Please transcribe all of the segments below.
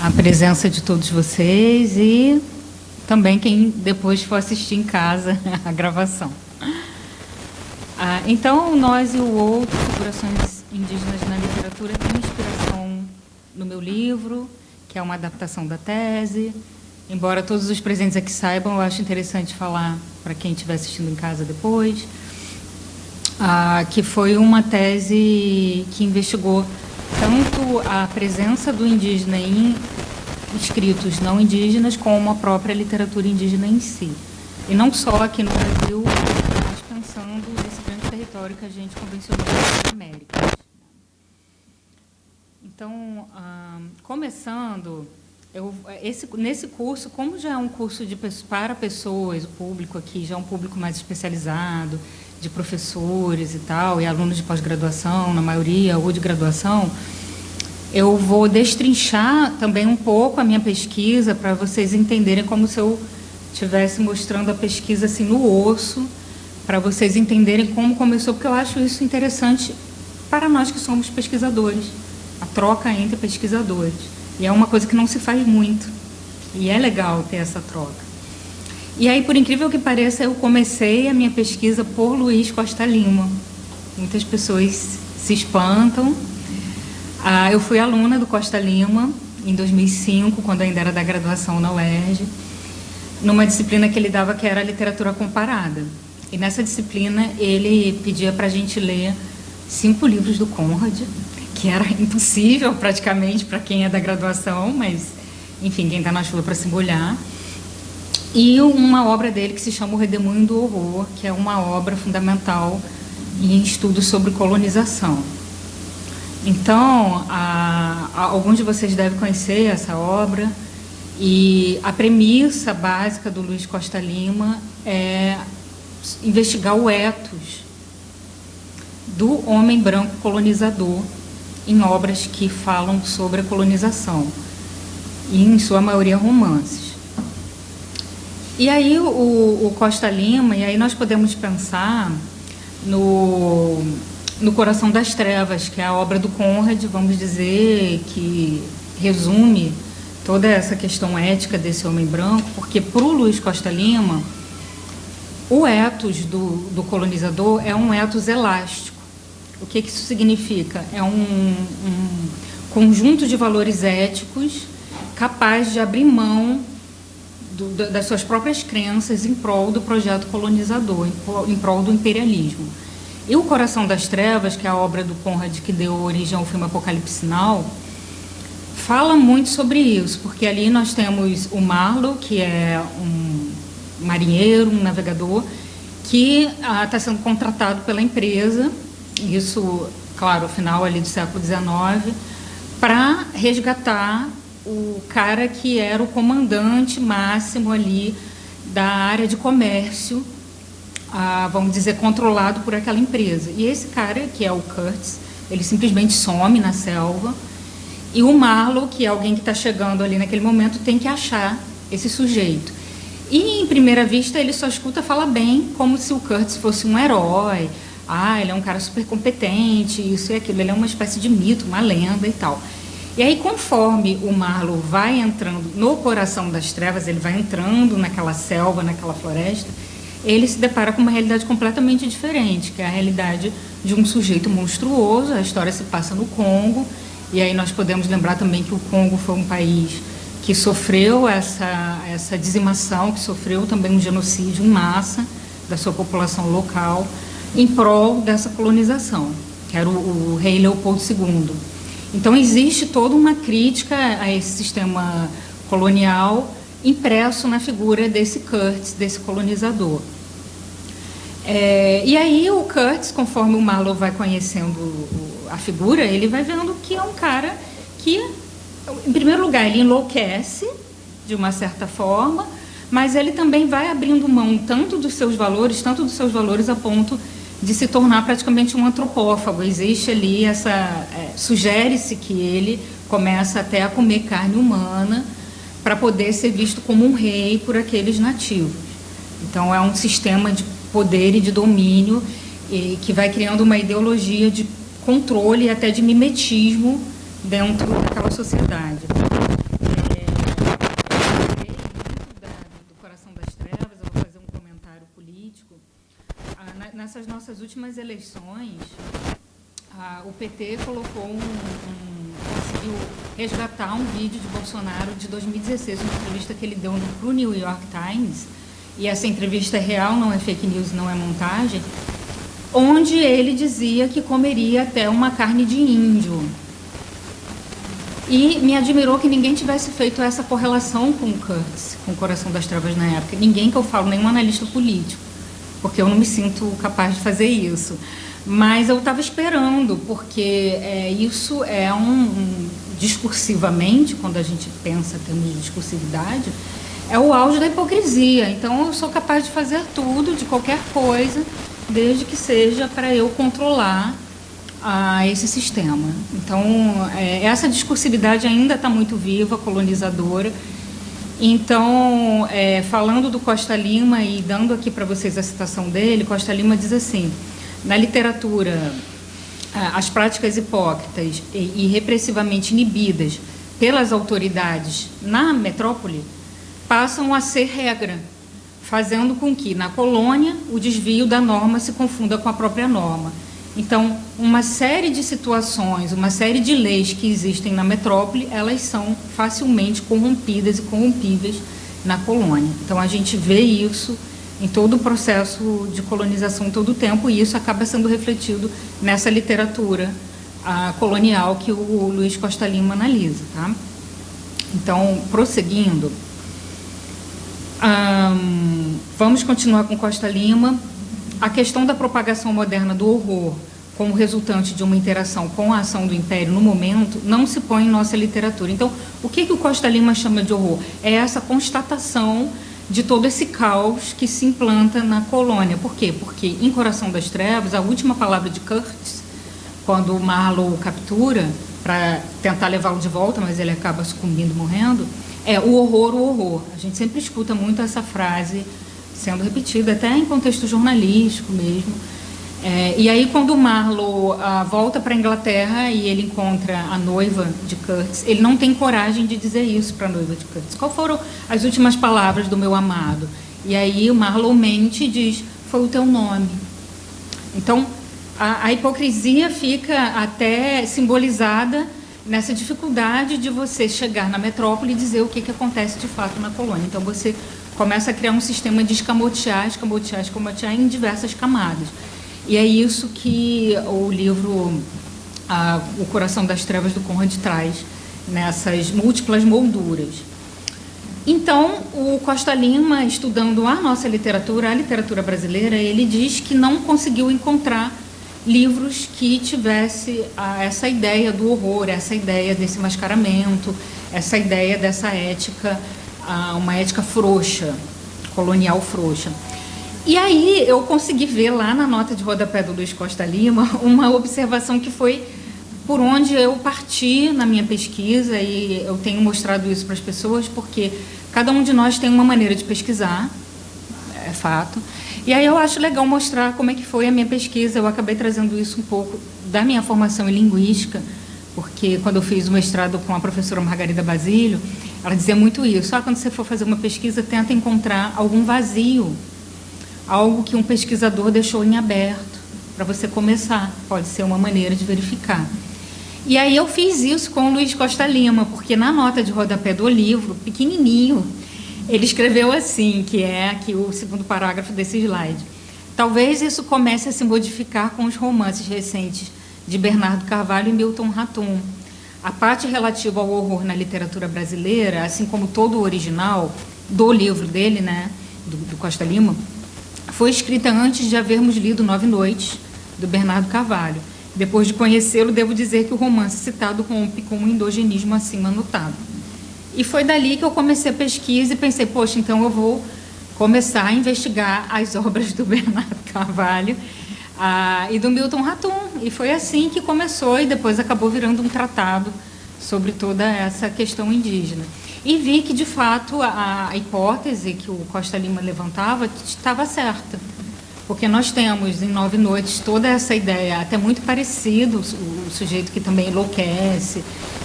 a presença de todos vocês e também quem depois for assistir em casa a gravação. Então, Nós e o Outro, Figurações Indígenas na Literatura, tem inspiração no meu livro, que é uma adaptação da tese. Embora todos os presentes aqui saibam, eu acho interessante falar para quem estiver assistindo em casa depois, que foi uma tese que investigou tanto a presença do indígena em escritos não indígenas, como a própria literatura indígena em si. E não só aqui no Brasil, mas pensando nesse grande território que a gente convencionou nas Américas. Então, começando, nesse curso, como já é um curso para pessoas, o público aqui já é um público mais especializado, de professores e tal, e alunos de pós-graduação, na maioria, ou de graduação, eu vou destrinchar também um pouco a minha pesquisa para vocês entenderem como se eu estivesse mostrando a pesquisa assim no osso, para vocês entenderem como começou, porque eu acho isso interessante para nós que somos pesquisadores, a troca entre pesquisadores. E é uma coisa que não se faz muito, e é legal ter essa troca. E aí, por incrível que pareça, eu comecei a minha pesquisa por Luiz Costa Lima. Muitas pessoas se espantam. Eu fui aluna do Costa Lima em 2005, quando ainda era da graduação na UERJ, numa disciplina que ele dava que era literatura comparada. E nessa disciplina ele pedia para a gente ler 5 livros do Conrad, que era impossível praticamente para quem é da graduação, mas, enfim, quem está na chuva para se molhar. E uma obra dele que se chama O Redemoinho do Horror, que é uma obra fundamental em estudos sobre colonização. Então, alguns de vocês devem conhecer essa obra, e a premissa básica do Luiz Costa Lima é investigar o ethos do homem branco colonizador em obras que falam sobre a colonização, e em sua maioria romances. E aí o Costa Lima, e aí nós podemos pensar no Coração das Trevas, que é a obra do Conrad, vamos dizer, que resume toda essa questão ética desse homem branco, porque para o Luiz Costa Lima, o ethos do colonizador é um ethos elástico. O que isso significa? É um conjunto de valores éticos capaz de abrir mão das suas próprias crenças em prol do projeto colonizador, em prol do imperialismo. E O Coração das Trevas, que é a obra do Conrad que deu origem ao filme Apocalipse Now, fala muito sobre isso, porque ali nós temos o Marlowe, que é um marinheiro, um navegador, que está sendo contratado pela empresa, isso, claro, ao final ali do século XIX, para resgatar o cara que era o comandante máximo ali da área de comércio, vamos dizer, controlado por aquela empresa. E esse cara, que é o Kurtz, ele simplesmente some na selva, e o Marlowe, que é alguém que está chegando ali naquele momento, tem que achar esse sujeito. E, em primeira vista, ele só escuta falar bem, como se o Kurtz fosse um herói. Ele é um cara super competente, isso e aquilo. Ele é uma espécie de mito, uma lenda e tal. E aí, conforme o Marlowe vai entrando no Coração das Trevas, ele vai entrando naquela selva, naquela floresta, ele se depara com uma realidade completamente diferente, que é a realidade de um sujeito monstruoso. A história se passa no Congo, e aí nós podemos lembrar também que o Congo foi um país que sofreu essa dizimação, que sofreu também um genocídio em massa da sua população local, em prol dessa colonização, que era o rei Leopoldo II. Então, existe toda uma crítica a esse sistema colonial impresso na figura desse Kurtz, desse colonizador. E aí o Kurtz, conforme o Marlowe vai conhecendo a figura, ele vai vendo que é um cara que, em primeiro lugar, ele enlouquece, de uma certa forma, mas ele também vai abrindo mão tanto dos seus valores a ponto de se tornar praticamente um antropófago. Existe ali sugere-se que ele começa até a comer carne humana para poder ser visto como um rei por aqueles nativos. Então, é um sistema de poder e de domínio que vai criando uma ideologia de controle e até de mimetismo dentro daquela sociedade. últimas eleições, o PT conseguiu resgatar um vídeo de Bolsonaro de 2016, uma entrevista que ele deu para o New York Times, e essa entrevista é real, não é fake news, não é montagem, onde ele dizia que comeria até uma carne de índio. E me admirou que ninguém tivesse feito essa correlação com o Kurtz, com o Coração das Trevas na época. Ninguém que eu falo, nenhum analista político, porque eu não me sinto capaz de fazer isso. Mas eu estava esperando, porque isso é discursivamente, quando a gente pensa em termos de discursividade, é o auge da hipocrisia. Então, eu sou capaz de fazer tudo, de qualquer coisa, desde que seja para eu controlar esse sistema. Então, essa discursividade ainda está muito viva, colonizadora. Então, falando do Costa Lima e dando aqui para vocês a citação dele, Costa Lima diz assim: na literatura, as práticas hipócritas e repressivamente inibidas pelas autoridades na metrópole passam a ser regra, fazendo com que, na colônia, o desvio da norma se confunda com a própria norma. Então, uma série de situações, uma série de leis que existem na metrópole, elas são facilmente corrompidas e corrompíveis na colônia. Então, a gente vê isso em todo o processo de colonização todo o tempo, e isso acaba sendo refletido nessa literatura colonial que o Luiz Costa Lima analisa. Tá? Então, prosseguindo, vamos continuar com Costa Lima. A questão da propagação moderna do horror como resultante de uma interação com a ação do Império no momento não se põe em nossa literatura. Então, o que o Costa Lima chama de horror? É essa constatação de todo esse caos que se implanta na colônia. Por quê? Porque em Coração das Trevas, a última palavra de Kurtz, quando o Marlowe o captura para tentar levá-lo de volta, mas ele acaba sucumbindo, morrendo, é o horror, o horror. A gente sempre escuta muito essa frase sendo repetida, até em contexto jornalístico mesmo. E aí, quando o Marlowe volta para a Inglaterra e ele encontra a noiva de Kurtz, ele não tem coragem de dizer isso para a noiva de Kurtz. Quais foram as últimas palavras do meu amado? E aí o Marlowe mente e diz: foi o teu nome. Então, a hipocrisia fica até simbolizada nessa dificuldade de você chegar na metrópole e dizer o que acontece de fato na colônia. Então, você começa a criar um sistema de escamotear em diversas camadas. E é isso que o livro O Coração das Trevas, do Conrad, traz nessas múltiplas molduras. Então, o Costa Lima, estudando a nossa literatura, a literatura brasileira, ele diz que não conseguiu encontrar livros que tivesse essa ideia do horror, essa ideia desse mascaramento, essa ideia dessa ética, uma ética frouxa, colonial frouxa. E aí eu consegui ver lá na nota de rodapé do Luiz Costa Lima uma observação que foi por onde eu parti na minha pesquisa, e eu tenho mostrado isso para as pessoas, porque cada um de nós tem uma maneira de pesquisar, é fato. E aí eu acho legal mostrar como é que foi a minha pesquisa. Eu acabei trazendo isso um pouco da minha formação em linguística, porque quando eu fiz o mestrado com a professora Margarida Basílio, ela dizia muito isso: quando você for fazer uma pesquisa, tenta encontrar algum vazio, algo que um pesquisador deixou em aberto, para você começar. Pode ser uma maneira de verificar. E aí eu fiz isso com o Luiz Costa Lima, porque na nota de rodapé do livro, pequenininho, ele escreveu assim, que é aqui o segundo parágrafo desse slide: talvez isso comece a se modificar com os romances recentes de Bernardo Carvalho e Milton Ratum. A parte relativa ao horror na literatura brasileira, assim como todo o original do livro dele, né, do Costa Lima, foi escrita antes de havermos lido Nove Noites, do Bernardo Carvalho. Depois de conhecê-lo, devo dizer que o romance citado rompe com um endogenismo acima notado. E foi dali que eu comecei a pesquisa e pensei: poxa, então eu vou começar a investigar as obras do Bernardo Carvalho e do Milton Ratum. E foi assim que começou, e depois acabou virando um tratado sobre toda essa questão indígena. E vi que, de fato, a hipótese que o Costa Lima levantava estava certa, porque nós temos em Nove Noites toda essa ideia, até muito parecido, o sujeito que também enlouquece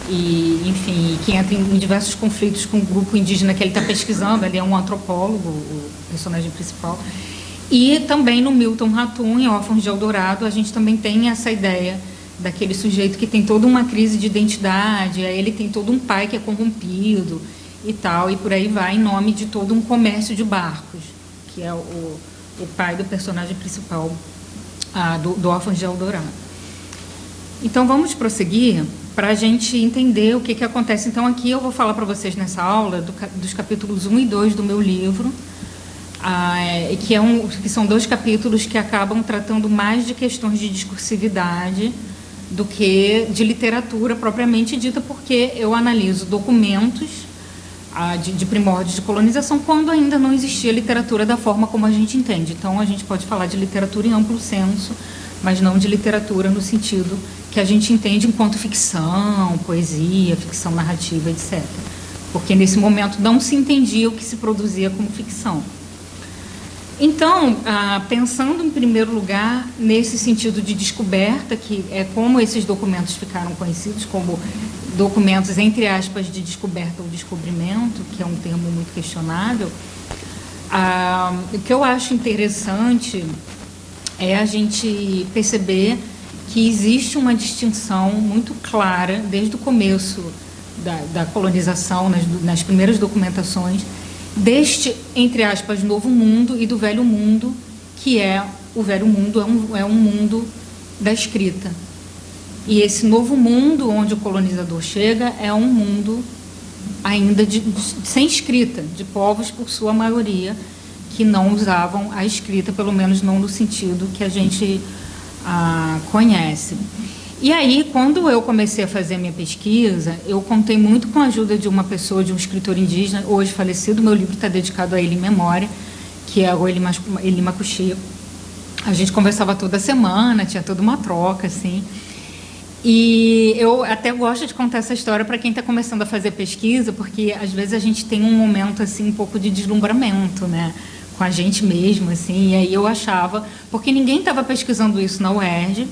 e, enfim, que entra em diversos conflitos com o grupo indígena que ele está pesquisando. Ele é um antropólogo, o personagem principal. E também no Milton Ratum, em Órfãos de Eldorado, a gente também tem essa ideia daquele sujeito que tem toda uma crise de identidade, aí ele tem todo um pai que é corrompido e tal, e por aí vai, em nome de todo um comércio de barcos, que é o pai do personagem principal do Órfãos de Eldorado. Então, vamos prosseguir para a gente entender o que acontece. Então, aqui eu vou falar para vocês nessa aula dos capítulos 1 e 2 do meu livro, que são 2 capítulos que acabam tratando mais de questões de discursividade do que de literatura propriamente dita, porque eu analiso documentos de primórdios de colonização quando ainda não existia literatura da forma como a gente entende. Então, a gente pode falar de literatura em amplo senso, mas não de literatura no sentido que a gente entende enquanto ficção, poesia, ficção narrativa, etc. Porque, nesse momento, não se entendia o que se produzia como ficção. Então, pensando em primeiro lugar nesse sentido de descoberta, que é como esses documentos ficaram conhecidos como documentos, entre aspas, de descoberta ou descobrimento, que é um termo muito questionável, o que eu acho interessante é a gente perceber que existe uma distinção muito clara, desde o começo da colonização, nas primeiras documentações, deste, entre aspas, novo mundo e do velho mundo, que o velho mundo é um mundo da escrita. E esse novo mundo onde o colonizador chega é um mundo ainda sem escrita, de povos, por sua maioria, que não usavam a escrita, pelo menos não no sentido que a gente conhece. E aí, quando eu comecei a fazer a minha pesquisa, eu contei muito com a ajuda de uma pessoa, de um escritor indígena, hoje falecido. Meu livro está dedicado a ele em memória, que é o Eli Makuxi. A gente conversava toda semana, tinha toda uma troca, assim. E eu até gosto de contar essa história para quem está começando a fazer pesquisa, porque às vezes a gente tem um momento assim um pouco de deslumbramento, né, com a gente mesmo, assim. E aí eu achava, porque ninguém estava pesquisando isso na UERJ,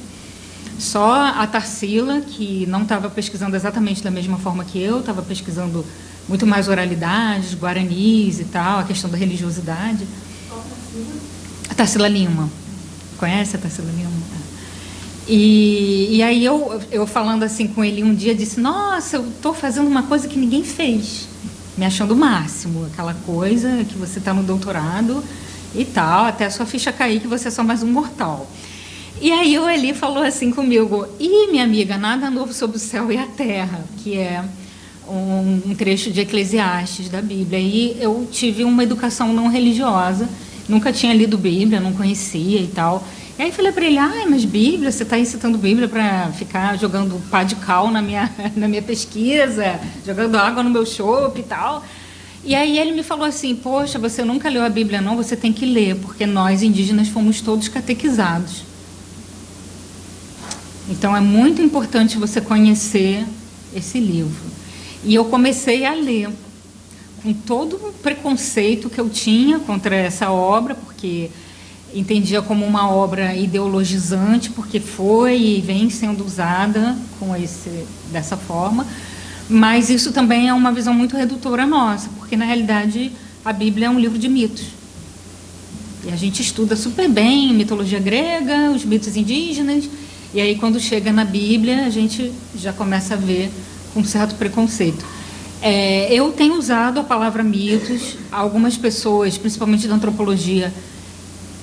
só a Tarsila, que não estava pesquisando exatamente da mesma forma que eu, estava pesquisando muito mais oralidades, guaranis e tal, a questão da religiosidade. A Tarsila Lima. Conhece a Tarsila Lima? E aí eu falando assim com ele um dia, disse: nossa, eu estou fazendo uma coisa que ninguém fez, me achando o máximo, aquela coisa que você está no doutorado e tal, até a sua ficha cair que você é só mais um mortal. E aí o Eli falou assim comigo: e minha amiga, nada novo sob o céu e a terra, que é um trecho de Eclesiastes da Bíblia. E eu tive uma educação não religiosa, nunca tinha lido Bíblia, não conhecia e tal. E aí falei para ele: mas Bíblia, você está aí citando Bíblia para ficar jogando pá de cal na minha pesquisa, jogando água no meu chope e tal. E aí ele me falou assim: poxa, você nunca leu a Bíblia não, você tem que ler, porque nós indígenas fomos todos catequizados. Então, é muito importante você conhecer esse livro. E eu comecei a ler, com todo o preconceito que eu tinha contra essa obra, porque entendia como uma obra ideologizante, porque foi e vem sendo usada dessa forma, mas isso também é uma visão muito redutora nossa, porque, na realidade, a Bíblia é um livro de mitos. E a gente estuda super bem mitologia grega, os mitos indígenas. E aí, quando chega na Bíblia, a gente já começa a ver com certo preconceito. Eu tenho usado a palavra mitos, algumas pessoas, principalmente da antropologia,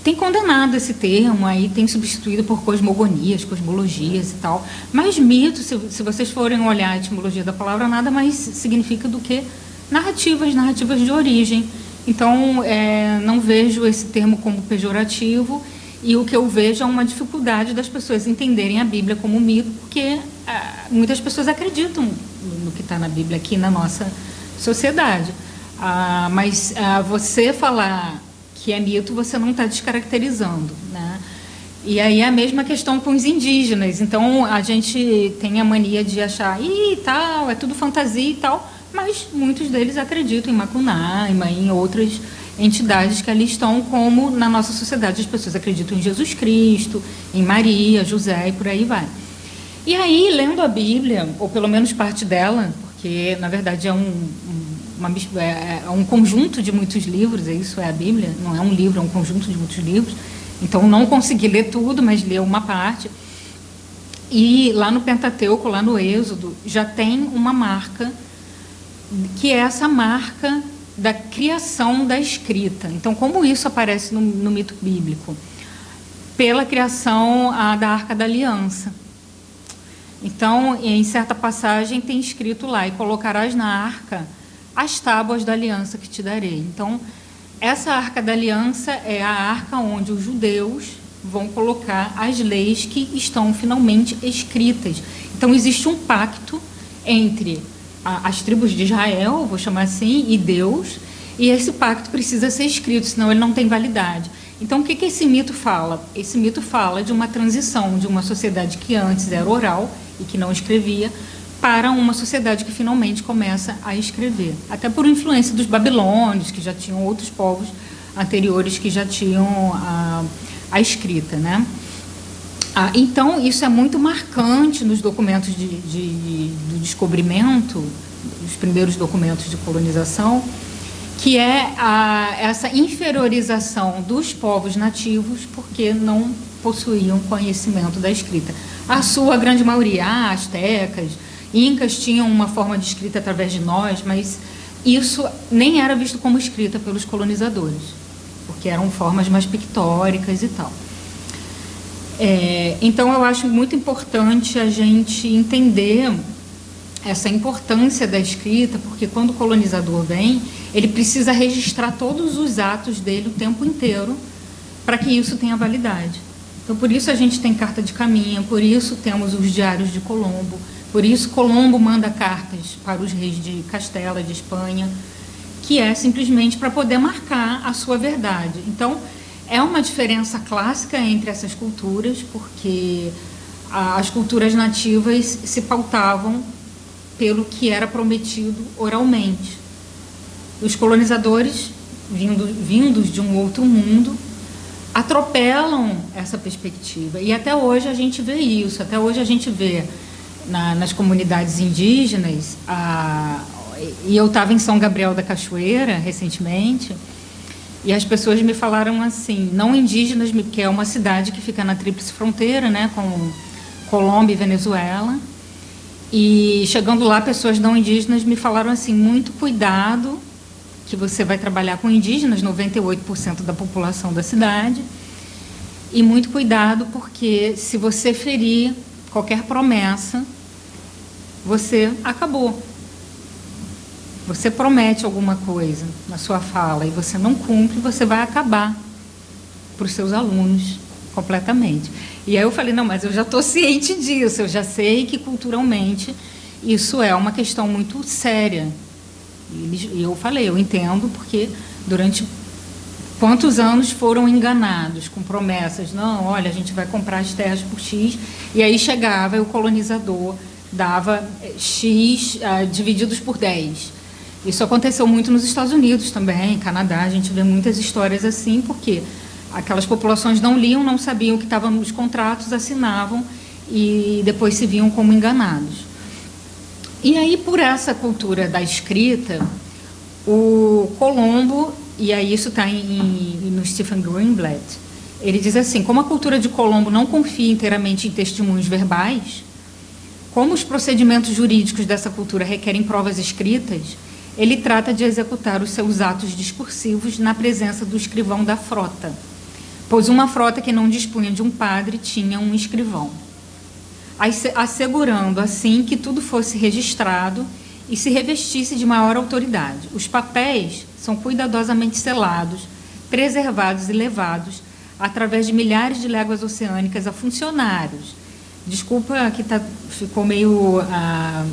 têm condenado esse termo, aí tem substituído por cosmogonias, cosmologias e tal. Mas mitos, se vocês forem olhar a etimologia da palavra, nada mais significa do que narrativas de origem. Então, não vejo esse termo como pejorativo. E o que eu vejo é uma dificuldade das pessoas entenderem a Bíblia como mito, porque muitas pessoas acreditam no que está na Bíblia aqui na nossa sociedade. Mas você falar que é mito, você não está descaracterizando, né? E aí é a mesma questão com os indígenas. Então, a gente tem a mania de achar, tal, é tudo fantasia e tal, mas muitos deles acreditam em Macunaíma, em outras entidades que ali estão, como na nossa sociedade as pessoas acreditam em Jesus Cristo, em Maria, José e por aí vai. E aí, lendo a Bíblia, ou pelo menos parte dela, porque, na verdade, é um conjunto de muitos livros, isso é a Bíblia, não é um livro, é um conjunto de muitos livros. Então, não consegui ler tudo, mas ler uma parte. E lá no Pentateuco, lá no Êxodo, já tem uma marca, que é essa marca da criação da escrita. Então, como isso aparece no mito bíblico? Pela criação da Arca da Aliança. Então, em certa passagem, tem escrito lá: e colocarás na arca as tábuas da aliança que te darei. Então, essa Arca da Aliança é a arca onde os judeus vão colocar as leis que estão finalmente escritas. Então, existe um pacto entre as tribos de Israel, vou chamar assim, e Deus, e esse pacto precisa ser escrito, senão ele não tem validade. Então, o que esse mito fala? Esse mito fala de uma transição de uma sociedade que antes era oral e que não escrevia, para uma sociedade que finalmente começa a escrever. Até por influência dos babilônios, que já tinham outros povos anteriores que já tinham a escrita, né? Então, isso é muito marcante nos documentos do descobrimento, os primeiros documentos de colonização, que é essa inferiorização dos povos nativos porque não possuíam conhecimento da escrita. A sua grande maioria, astecas, incas tinham uma forma de escrita através de nós, mas isso nem era visto como escrita pelos colonizadores, porque eram formas mais pictóricas e tal. Então, eu acho muito importante a gente entender essa importância da escrita, porque quando o colonizador vem, ele precisa registrar todos os atos dele o tempo inteiro para que isso tenha validade. Então, por isso a gente tem carta de caminho, por isso temos os diários de Colombo, por isso Colombo manda cartas para os reis de Castela, de Espanha, que é simplesmente para poder marcar a sua verdade. Então, é uma diferença clássica entre essas culturas, porque as culturas nativas se pautavam pelo que era prometido oralmente. Os colonizadores, vindos de um outro mundo, atropelam essa perspectiva. E até hoje a gente vê isso, até hoje a gente vê nas comunidades indígenas, e eu estava em São Gabriel da Cachoeira recentemente, e as pessoas me falaram assim, não indígenas, porque é uma cidade que fica na tríplice fronteira, né, com Colômbia e Venezuela, e chegando lá, pessoas não indígenas me falaram assim, muito cuidado, que você vai trabalhar com indígenas, 98% da população da cidade, e muito cuidado, porque se você ferir qualquer promessa, você acabou. Você promete alguma coisa na sua fala e você não cumpre, você vai acabar para os seus alunos completamente. E aí eu falei, não, mas eu já estou ciente disso, eu já sei que culturalmente isso é uma questão muito séria. E eu falei, eu entendo, porque durante quantos anos foram enganados com promessas, não, olha, a gente vai comprar as terras por X, e aí chegava e o colonizador dava X divididos por 10. Isso aconteceu muito nos Estados Unidos também, Canadá, a gente vê muitas histórias assim, porque aquelas populações não liam, não sabiam o que estava nos contratos, assinavam e depois se viam como enganados. E aí, por essa cultura da escrita, o Colombo, e aí isso está no Stephen Greenblatt, ele diz assim, como a cultura de Colombo não confia inteiramente em testemunhos verbais, como os procedimentos jurídicos dessa cultura requerem provas escritas, ele trata de executar os seus atos discursivos na presença do escrivão da frota, pois uma frota que não dispunha de um padre tinha um escrivão, assegurando assim que tudo fosse registrado e se revestisse de maior autoridade. Os papéis são cuidadosamente selados, preservados e levados através de milhares de léguas oceânicas a funcionários. Desculpa que ficou meio...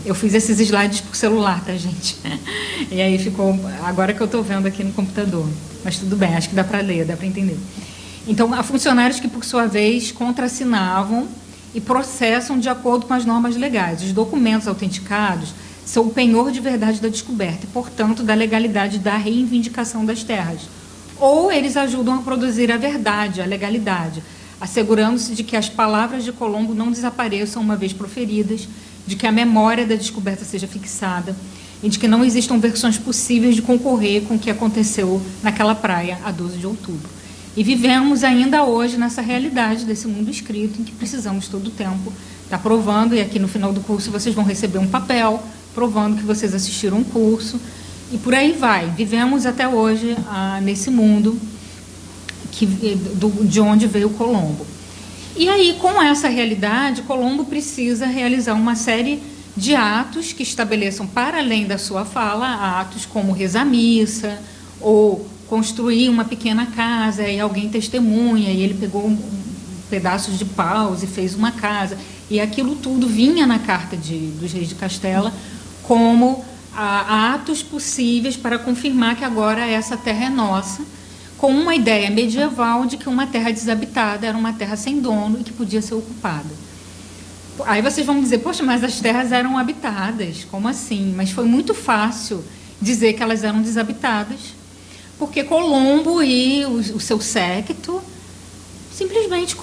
eu fiz esses slides por celular, tá, gente? E aí ficou... Agora que eu estou vendo aqui no computador. Mas tudo bem, acho que dá para ler, dá para entender. Então, há funcionários que, por sua vez, contrassinavam e processam de acordo com as normas legais. Os documentos autenticados são o penhor de verdade da descoberta e, portanto, da legalidade da reivindicação das terras. Ou eles ajudam a produzir a verdade, a legalidade, assegurando-se de que as palavras de Colombo não desapareçam uma vez proferidas, de que a memória da descoberta seja fixada e de que não existam versões possíveis de concorrer com o que aconteceu naquela praia a 12 de outubro. E vivemos ainda hoje nessa realidade desse mundo escrito em que precisamos todo o tempo estar provando, e aqui no final do curso vocês vão receber um papel provando que vocês assistiram um curso, e por aí vai. Vivemos até hoje nesse mundo de onde veio Colombo. E aí, com essa realidade, Colombo precisa realizar uma série de atos que estabeleçam, para além da sua fala, atos como rezar a missa, ou construir uma pequena casa, e alguém testemunha, e ele pegou pedaços de paus e fez uma casa. E aquilo tudo vinha na carta dos reis de Castela como atos possíveis para confirmar que agora essa terra é nossa, com uma ideia medieval de que uma terra desabitada era uma terra sem dono e que podia ser ocupada. Aí vocês vão dizer, poxa, mas as terras eram habitadas, como assim? Mas foi muito fácil dizer que elas eram desabitadas, porque Colombo e o seu séquito simplesmente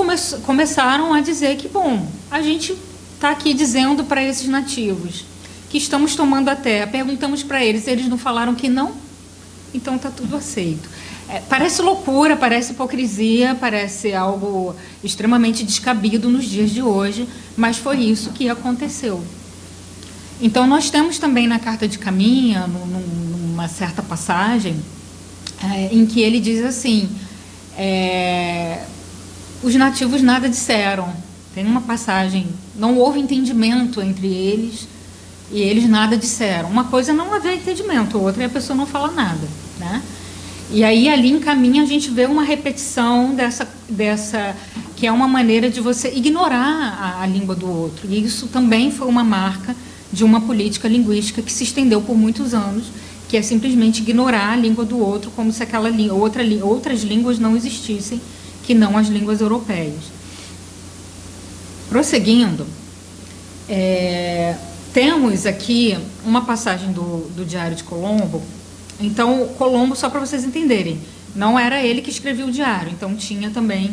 começaram a dizer que, bom, a gente está aqui dizendo para esses nativos que estamos tomando a terra, perguntamos para eles não falaram que não, então está tudo aceito. Parece loucura, parece hipocrisia, parece algo extremamente descabido nos dias de hoje, mas foi isso que aconteceu. Então, nós temos também na Carta de Caminha, numa certa passagem, em que ele diz assim, os nativos nada disseram. Tem uma passagem, não houve entendimento entre eles e eles nada disseram. Uma coisa é não haver entendimento, outra é a pessoa não falar nada, né? E aí, ali em Caminha, a gente vê uma repetição dessa que é uma maneira de você ignorar a língua do outro. E isso também foi uma marca de uma política linguística que se estendeu por muitos anos, que é simplesmente ignorar a língua do outro, como se aquela outras línguas não existissem, que não as línguas europeias. Prosseguindo, temos aqui uma passagem do Diário de Colombo. Então, Colombo, só para vocês entenderem, não era ele que escrevia o diário, então tinha também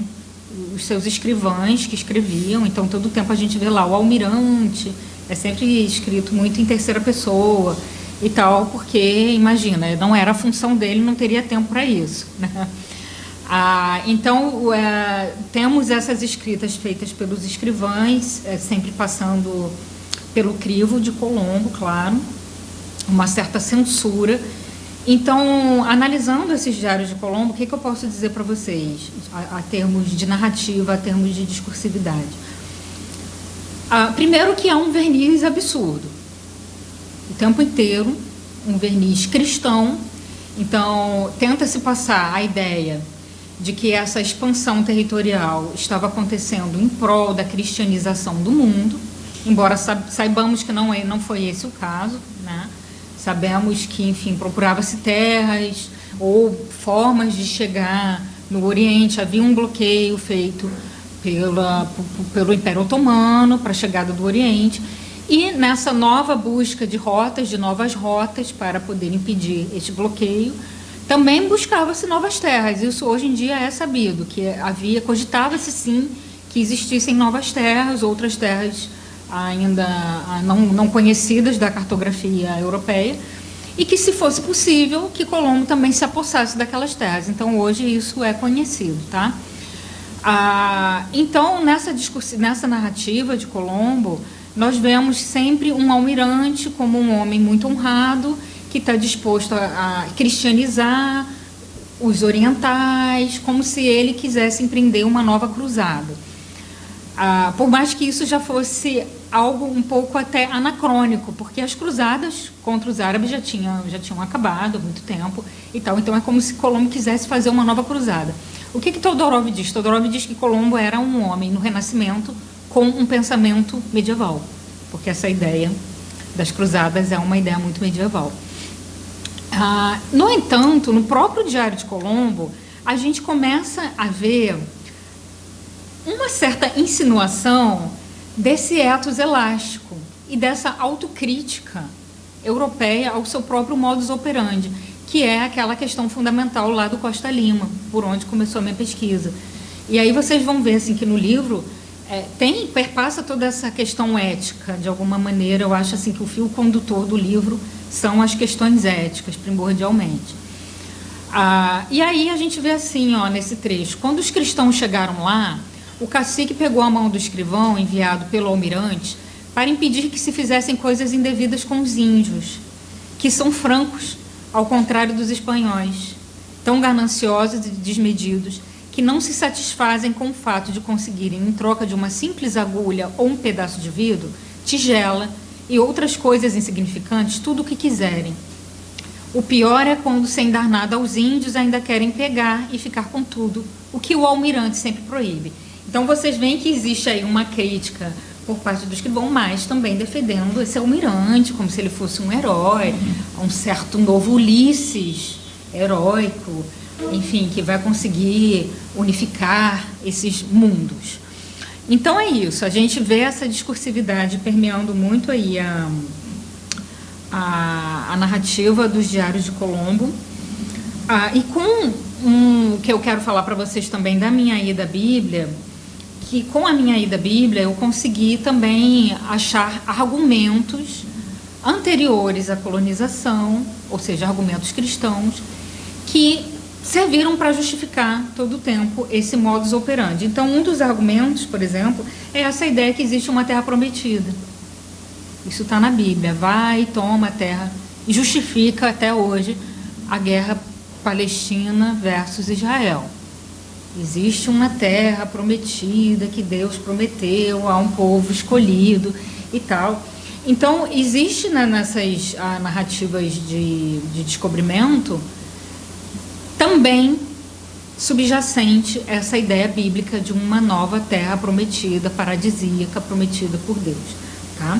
os seus escrivães que escreviam, então todo o tempo a gente vê lá o almirante, é sempre escrito muito em terceira pessoa e tal, porque, imagina, não era a função dele, não teria tempo para isso, né? Então, temos essas escritas feitas pelos escrivães, sempre passando pelo crivo de Colombo, claro, uma certa censura. Então, analisando esses diários de Colombo, o que eu posso dizer para vocês, a termos de narrativa, a termos de discursividade? Primeiro que há um verniz absurdo, o tempo inteiro, um verniz cristão. Então, tenta-se passar a ideia de que essa expansão territorial estava acontecendo em prol da cristianização do mundo, embora saibamos que não foi esse o caso, né? Sabemos que, enfim, procurava-se terras ou formas de chegar no Oriente. Havia um bloqueio feito pelo Império Otomano para a chegada do Oriente. E nessa nova busca de rotas, de novas rotas para poder impedir este bloqueio, também buscava-se novas terras. Isso hoje em dia é sabido, que cogitava-se sim que existissem novas terras, outras terras ainda não conhecidas da cartografia europeia, e que, se fosse possível, que Colombo também se apossasse daquelas terras. Então, hoje isso é conhecido, tá? Então, nessa narrativa de Colombo, nós vemos sempre um almirante como um homem muito honrado, que está disposto a cristianizar os orientais, como se ele quisesse empreender uma nova cruzada. Por mais que isso já fosse algo um pouco até anacrônico, porque as cruzadas contra os árabes já tinham acabado há muito tempo e tal. Então é como se Colombo quisesse fazer uma nova cruzada. O que Todorov diz? Todorov diz que Colombo era um homem no Renascimento com um pensamento medieval, porque essa ideia das cruzadas é uma ideia muito medieval. No entanto, no próprio Diário de Colombo, a gente começa a ver uma certa insinuação desse ethos elástico e dessa autocrítica europeia ao seu próprio modus operandi, que é aquela questão fundamental lá do Costa Lima, por onde começou a minha pesquisa. E aí vocês vão ver assim, que no livro perpassa toda essa questão ética, de alguma maneira. Eu acho assim que o fio condutor do livro são as questões éticas, primordialmente. E aí a gente vê assim, ó, nesse trecho: quando os cristãos chegaram lá, o cacique pegou a mão do escrivão enviado pelo almirante para impedir que se fizessem coisas indevidas com os índios, que são francos, ao contrário dos espanhóis, tão gananciosos e desmedidos, que não se satisfazem com o fato de conseguirem, em troca de uma simples agulha ou um pedaço de vidro, tigela e outras coisas insignificantes, tudo o que quiserem. O pior é quando, sem dar nada aos índios, ainda querem pegar e ficar com tudo, o que o almirante sempre proíbe. Então, vocês veem que existe aí uma crítica por parte dos que vão mais também defendendo esse almirante, como se ele fosse um herói, um certo novo Ulisses heróico, enfim, que vai conseguir unificar esses mundos. Então é isso, a gente vê essa discursividade permeando muito aí a narrativa dos Diários de Colombo. E com que eu quero falar para vocês também da minha ida à Bíblia, que com a minha ida à Bíblia eu consegui também achar argumentos anteriores à colonização, ou seja, argumentos cristãos, que serviram para justificar todo o tempo esse modus operandi. Então, um dos argumentos, por exemplo, é essa ideia que existe uma terra prometida. Isso está na Bíblia. Vai, toma a terra, e justifica até hoje a guerra Palestina versus Israel. Existe uma terra prometida que Deus prometeu a um povo escolhido e tal. Então, existe nessas narrativas de descobrimento também subjacente essa ideia bíblica de uma nova terra prometida, paradisíaca, prometida por Deus. Tá?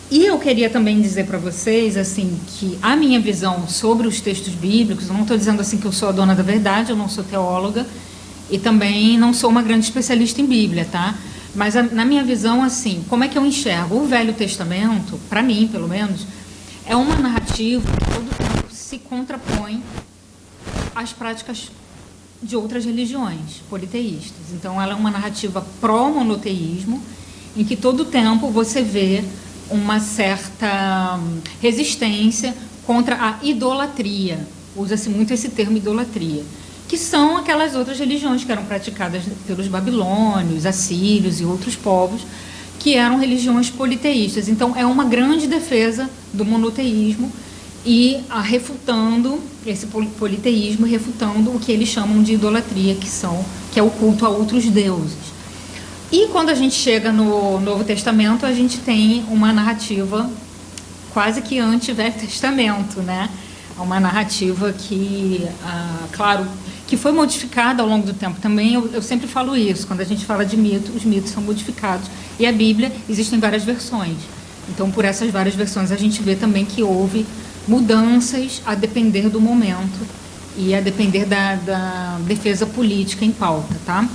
E eu queria também dizer para vocês assim, que a minha visão sobre os textos bíblicos, eu não estou dizendo assim que eu sou a dona da verdade, eu não sou teóloga e também não sou uma grande especialista em Bíblia, tá? Mas na minha visão, assim, como é que eu enxergo? O Velho Testamento, para mim, pelo menos, é uma narrativa que todo tempo se contrapõe às práticas de outras religiões politeístas. Então, ela é uma narrativa pró-monoteísmo, em que todo tempo você vê uma certa resistência contra a idolatria. Usa-se muito esse termo idolatria, que são aquelas outras religiões que eram praticadas pelos babilônios, assírios e outros povos, que eram religiões politeístas. Então, é uma grande defesa do monoteísmo e refutando esse politeísmo, refutando o que eles chamam de idolatria, que é o culto a outros deuses. E quando a gente chega no Novo Testamento, a gente tem uma narrativa quase que anti-Velho Testamento, né? Uma narrativa que, claro, que foi modificada ao longo do tempo. Também eu sempre falo isso, quando a gente fala de mito, os mitos são modificados. E a Bíblia, existem várias versões. Então, por essas várias versões, a gente vê também que houve mudanças a depender do momento e a depender da defesa política em pauta, tá?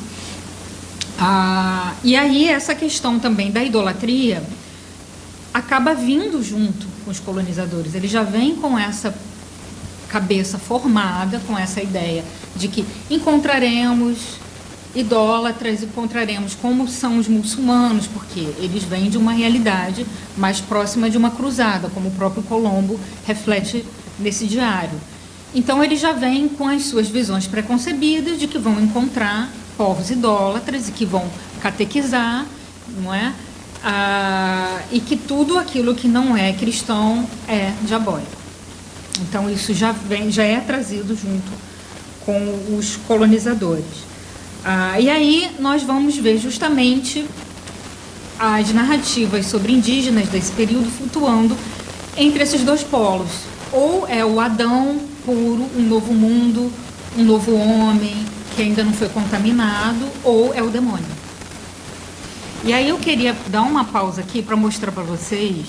E aí essa questão também da idolatria acaba vindo junto com os colonizadores. Eles já vêm com essa cabeça formada, com essa ideia de que encontraremos idólatras, encontraremos como são os muçulmanos, porque eles vêm de uma realidade mais próxima de uma cruzada, como o próprio Colombo reflete nesse diário. Então eles já vêm com as suas visões preconcebidas de que vão encontrar povos idólatras e que vão catequizar, não é? E que tudo aquilo que não é cristão é diabólico. Então isso já é trazido junto com os colonizadores. E aí nós vamos ver justamente as narrativas sobre indígenas desse período flutuando entre esses dois polos. Ou é o Adão puro, um novo mundo, um novo homem que ainda não foi contaminado, ou é o demônio. E aí eu queria dar uma pausa aqui para mostrar para vocês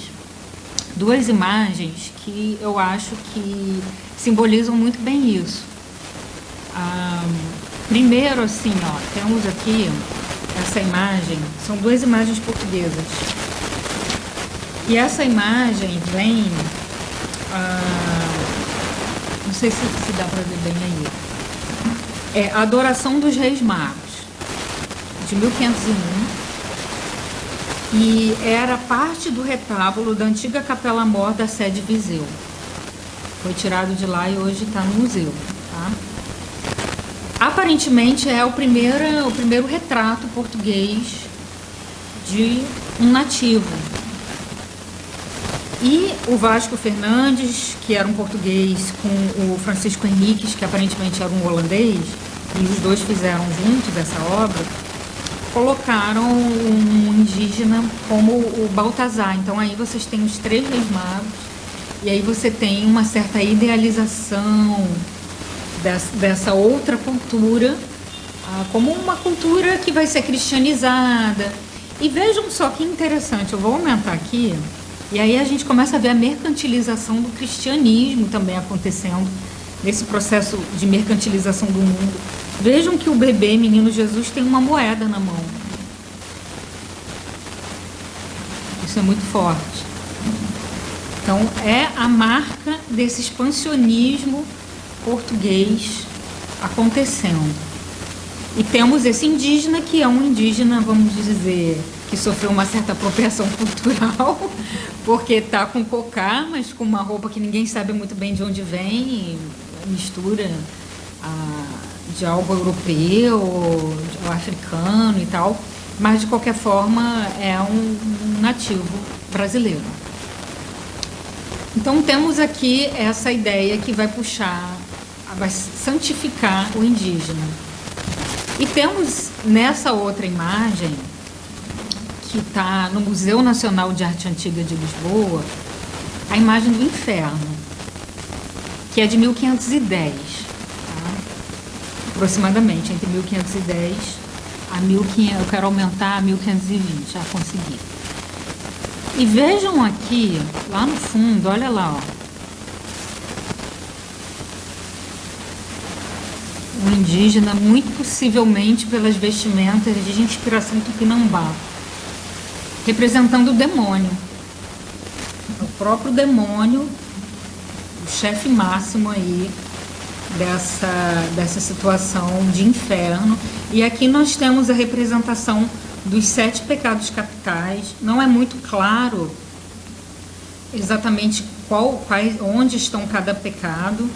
duas imagens que eu acho que simbolizam muito bem isso. Primeiro, assim, ó, temos aqui essa imagem, são duas imagens portuguesas. E essa imagem vem, não sei se dá para ver bem aí, é a adoração dos Reis Magos. de 1501, e era parte do retábulo da antiga Capela Mor da sede Viseu. Foi tirado de lá e hoje está no museu. Tá? Aparentemente é o primeiro retrato português de um nativo. E o Vasco Fernandes, que era um português, com o Francisco Henriques, que aparentemente era um holandês, e os dois fizeram juntos essa obra, colocaram um indígena como o Baltazar. Então aí vocês têm os três reis magos, e aí você tem uma certa idealização dessa outra cultura, como uma cultura que vai ser cristianizada. E vejam só que interessante, eu vou aumentar aqui, e aí a gente começa a ver a mercantilização do cristianismo também acontecendo, nesse processo de mercantilização do mundo. Vejam que o bebê, menino Jesus, tem uma moeda na mão. Isso é muito forte. Então, é a marca desse expansionismo português acontecendo. E temos esse indígena, que é um indígena, vamos dizer, que sofreu uma certa apropriação cultural, porque está com cocá, mas com uma roupa que ninguém sabe muito bem de onde vem, mistura de algo europeu, ou africano e tal, mas de qualquer forma é um nativo brasileiro. Então temos aqui essa ideia que vai puxar, vai santificar o indígena. E temos nessa outra imagem, que está no Museu Nacional de Arte Antiga de Lisboa, a imagem do inferno, que é de 1510, tá? Aproximadamente, entre 1510 a 1500, eu quero aumentar a 1520, já consegui. E vejam aqui, lá no fundo, olha lá, ó. Um indígena, muito possivelmente pelas vestimentas de inspiração tupinambá, representando o demônio. O próprio demônio, o chefe máximo aí dessa situação de inferno. E aqui nós temos a representação dos 7 pecados capitais. Não é muito claro exatamente onde estão cada pecado,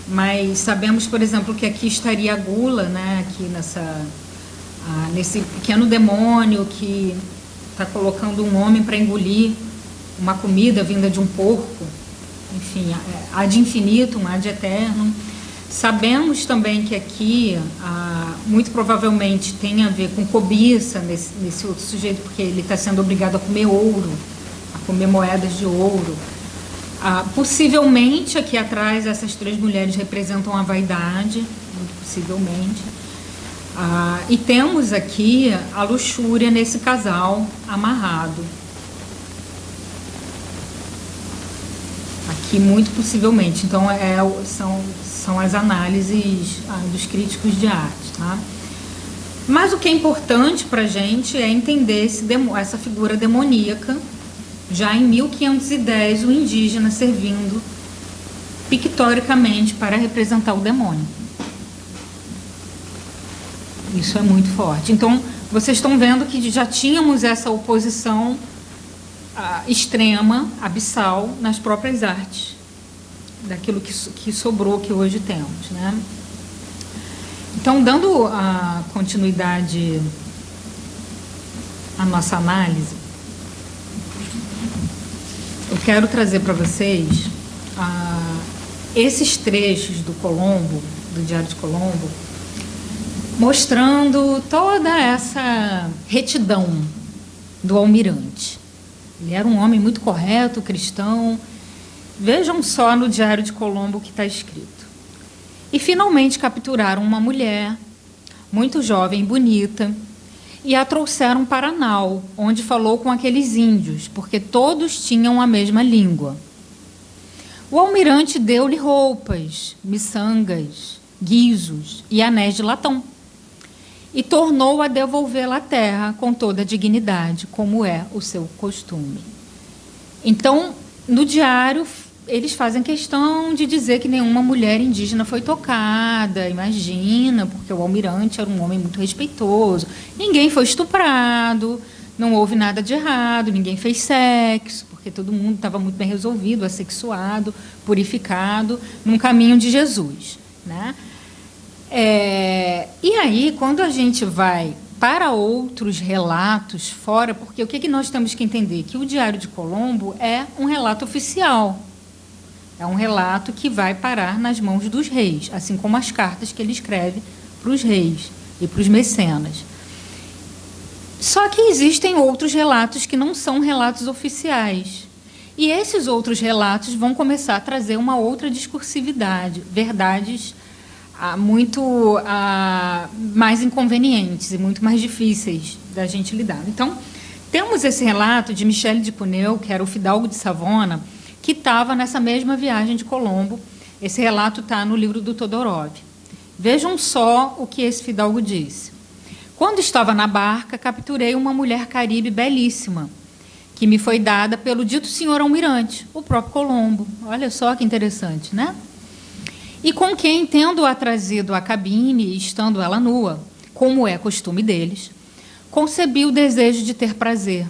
mas sabemos, por exemplo, que aqui estaria a gula, né? Aqui nesse pequeno demônio que está colocando um homem para engolir uma comida vinda de um porco, enfim, ad infinitum, ad eterno. Sabemos também que aqui, muito provavelmente, tem a ver com cobiça nesse outro sujeito, porque ele está sendo obrigado a comer ouro, a comer moedas de ouro. Possivelmente, aqui atrás, essas 3 mulheres representam a vaidade, muito possivelmente. E temos aqui a luxúria nesse casal amarrado. Aqui, muito possivelmente. Então, são as análises dos críticos de arte. Tá? Mas o que é importante para a gente é entender essa figura demoníaca. Já em 1510, o indígena servindo pictoricamente para representar o demônio. Isso é muito forte. Então, vocês estão vendo que já tínhamos essa oposição extrema, abissal, nas próprias artes, daquilo que sobrou, que hoje temos, né? Então, dando a continuidade à nossa análise, eu quero trazer para vocês esses trechos do Colombo, do Diário de Colombo, mostrando toda essa retidão do almirante. Ele era um homem muito correto, cristão. Vejam só no Diário de Colombo o que está escrito. E finalmente capturaram uma mulher, muito jovem e bonita, e a trouxeram para Nau, onde falou com aqueles índios, porque todos tinham a mesma língua. O almirante deu-lhe roupas, miçangas, guizos e anéis de latão, e tornou a devolvê-la à terra com toda a dignidade, como é o seu costume. Então, no diário, eles fazem questão de dizer que nenhuma mulher indígena foi tocada, imagina, porque o almirante era um homem muito respeitoso. Ninguém foi estuprado, não houve nada de errado, ninguém fez sexo, porque todo mundo estava muito bem resolvido, assexuado, purificado, num caminho de Jesus, né? E aí, quando a gente vai para outros relatos fora, porque o que nós temos que entender? Que o Diário de Colombo é um relato oficial, é um relato que vai parar nas mãos dos reis, assim como as cartas que ele escreve para os reis e para os mecenas. Só que existem outros relatos que não são relatos oficiais. E esses outros relatos vão começar a trazer uma outra discursividade, verdades muito mais inconvenientes e muito mais difíceis da gente lidar. Então, temos esse relato de Michel de Cuneu, que era o fidalgo de Savona, que estava nessa mesma viagem de Colombo. Esse relato está no livro do Todorov. Vejam só o que esse fidalgo disse. Quando estava na barca, capturei uma mulher caribe belíssima, que me foi dada pelo dito senhor almirante, o próprio Colombo. Olha só que interessante, né? E com quem, tendo-a trazido à cabine, estando ela nua, como é costume deles, concebi o desejo de ter prazer.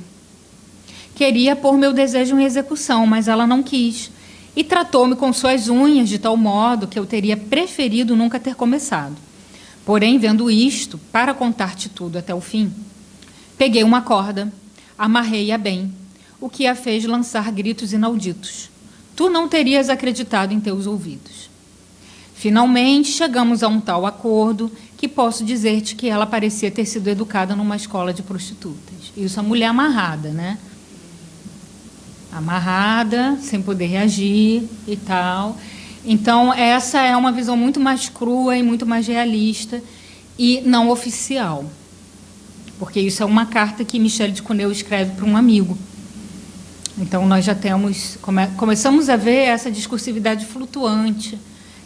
Queria pôr meu desejo em execução, mas ela não quis, e tratou-me com suas unhas de tal modo que eu teria preferido nunca ter começado. Porém, vendo isto, para contar-te tudo até o fim, peguei uma corda, amarrei-a bem, o que a fez lançar gritos inauditos. Tu não terias acreditado em teus ouvidos. Finalmente, chegamos a um tal acordo que posso dizer-te que ela parecia ter sido educada numa escola de prostitutas. Isso a mulher amarrada, né? Amarrada, sem poder reagir e tal. Então, essa é uma visão muito mais crua e muito mais realista e não oficial. Porque isso é uma carta que Michel de Cuneu escreve para um amigo. Então, nós já temos, começamos a ver essa discursividade flutuante,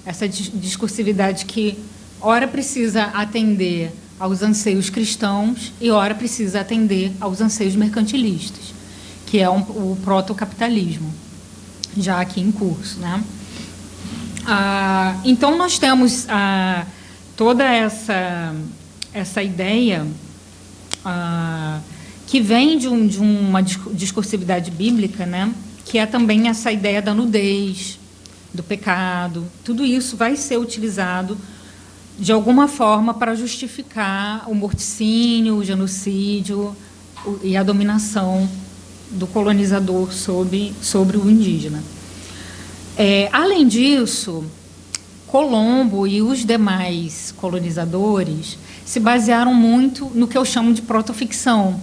essa discursividade que, ora, precisa atender aos anseios cristãos e, ora, precisa atender aos anseios mercantilistas, que é o protocapitalismo, já aqui em curso, né? Então, nós temos toda essa ideia que vem de uma discursividade bíblica, né? Que é também essa ideia da nudez, do pecado. Tudo isso vai ser utilizado de alguma forma para justificar o morticínio, o genocídio e a dominação do colonizador sobre o indígena. Além disso, Colombo e os demais colonizadores se basearam muito no que eu chamo de protoficção,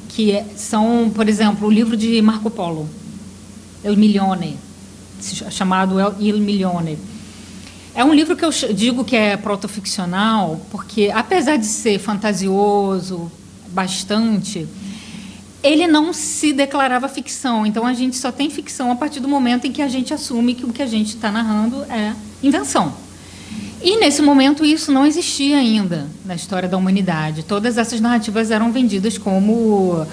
que são, por exemplo, o livro de Marco Polo, El Milione, chamado Il Milione. É um livro que eu digo que é protoficcional, porque, apesar de ser fantasioso bastante, ele não se declarava ficção. Então, a gente só tem ficção a partir do momento em que a gente assume que o que a gente está narrando é invenção. E, nesse momento, isso não existia ainda na história da humanidade. Todas essas narrativas eram vendidas como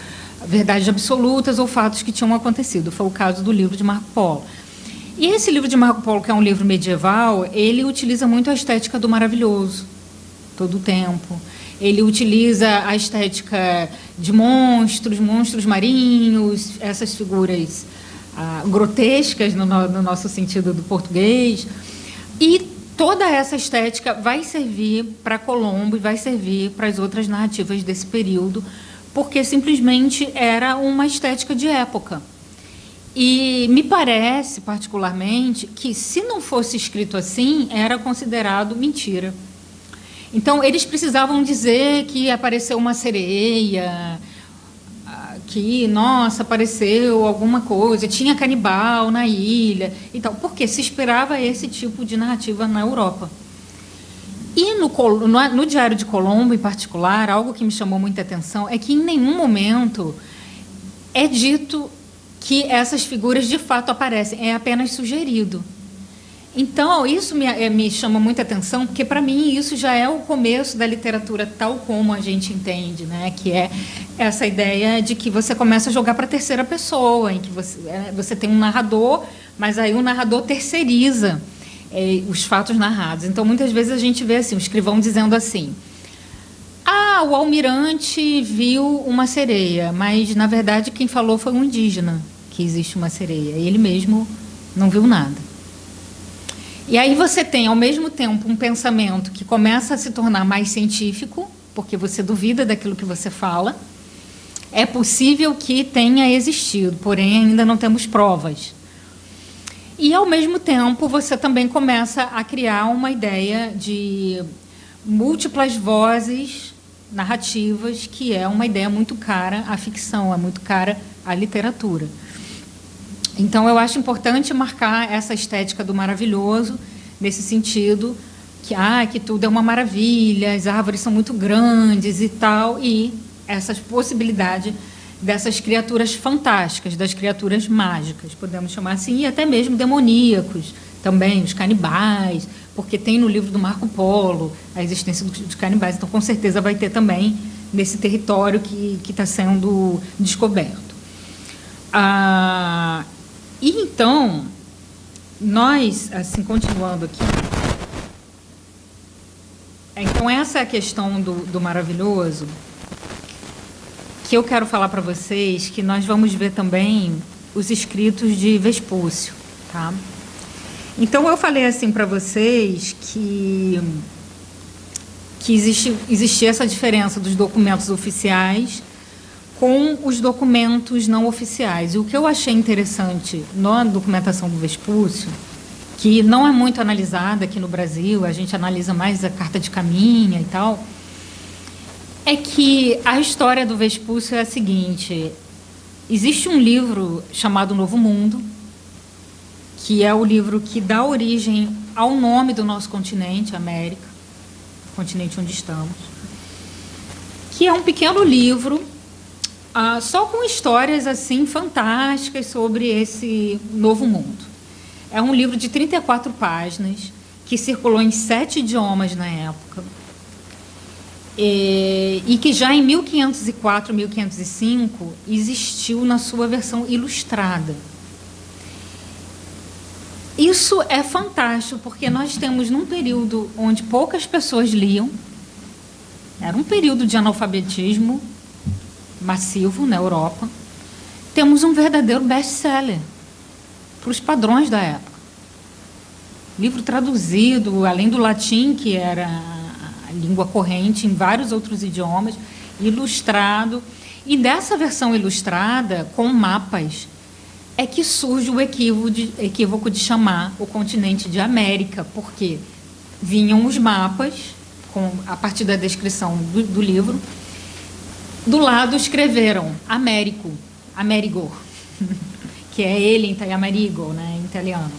verdades absolutas ou fatos que tinham acontecido. Foi o caso do livro de Marco Polo. E esse livro de Marco Polo, que é um livro medieval, ele utiliza muito a estética do maravilhoso, todo o tempo. Ele utiliza a estética de monstros marinhos, essas figuras grotescas no nosso sentido do português. E toda essa estética vai servir para Colombo e vai servir para as outras narrativas desse período, porque simplesmente era uma estética de época. E me parece, particularmente, que se não fosse escrito assim, era considerado mentira. Então, eles precisavam dizer que apareceu uma sereia, que, nossa, apareceu alguma coisa, tinha canibal na ilha, e tal, porque se esperava esse tipo de narrativa na Europa. E no Diário de Colombo, em particular, algo que me chamou muita atenção é que, em nenhum momento, é dito que essas figuras de fato aparecem, é apenas sugerido. Então, isso me chama muita atenção, porque, para mim, isso já é o começo da literatura tal como a gente entende, né? Que é essa ideia de que você começa a jogar para a terceira pessoa, em que você tem um narrador, mas aí o narrador terceiriza os fatos narrados. Então, muitas vezes a gente vê assim, o escrivão dizendo assim: ah, o almirante viu uma sereia, mas, na verdade, quem falou foi um indígena que existe uma sereia. Ele mesmo não viu nada. E aí você tem, ao mesmo tempo, um pensamento que começa a se tornar mais científico, porque você duvida daquilo que você fala. É possível que tenha existido, porém ainda não temos provas. E, ao mesmo tempo, você também começa a criar uma ideia de múltiplas vozes narrativas, que é uma ideia muito cara à ficção, é muito cara à literatura. Então, eu acho importante marcar essa estética do maravilhoso, nesse sentido, que tudo é uma maravilha, as árvores são muito grandes e tal, e essas possibilidades dessas criaturas fantásticas, das criaturas mágicas, podemos chamar assim, e até mesmo demoníacos, também, os canibais, porque tem no livro do Marco Polo a existência dos canibais, então com certeza vai ter também nesse território que está sendo descoberto. E então, nós, assim, continuando aqui, então essa é a questão do maravilhoso, que eu quero falar para vocês, que nós vamos ver também os escritos de Vespúcio, tá? Então, eu falei assim para vocês que existia essa diferença dos documentos oficiais com os documentos não oficiais. E o que eu achei interessante na documentação do Vespúcio, que não é muito analisada aqui no Brasil, a gente analisa mais a Carta de Caminha e tal, é que a história do Vespúcio é a seguinte: existe um livro chamado Novo Mundo, que é o livro que dá origem ao nome do nosso continente, América, o continente onde estamos, que é um pequeno livro só com histórias assim fantásticas sobre esse novo mundo. É um livro de 34 páginas, que circulou em 7 idiomas na época, e que já em 1504, 1505, existiu na sua versão ilustrada. Isso é fantástico, porque nós temos, num período onde poucas pessoas liam, era um período de analfabetismo massivo na Europa, temos um verdadeiro best-seller para os padrões da época. Livro traduzido, além do latim, que era a língua corrente, em vários outros idiomas, ilustrado. E dessa versão ilustrada, com mapas, é que surge o equívoco de chamar o continente de América, porque vinham os mapas, a partir da descrição do livro, do lado escreveram Américo, Amerigo, que é ele em Amerigo, né, em italiano.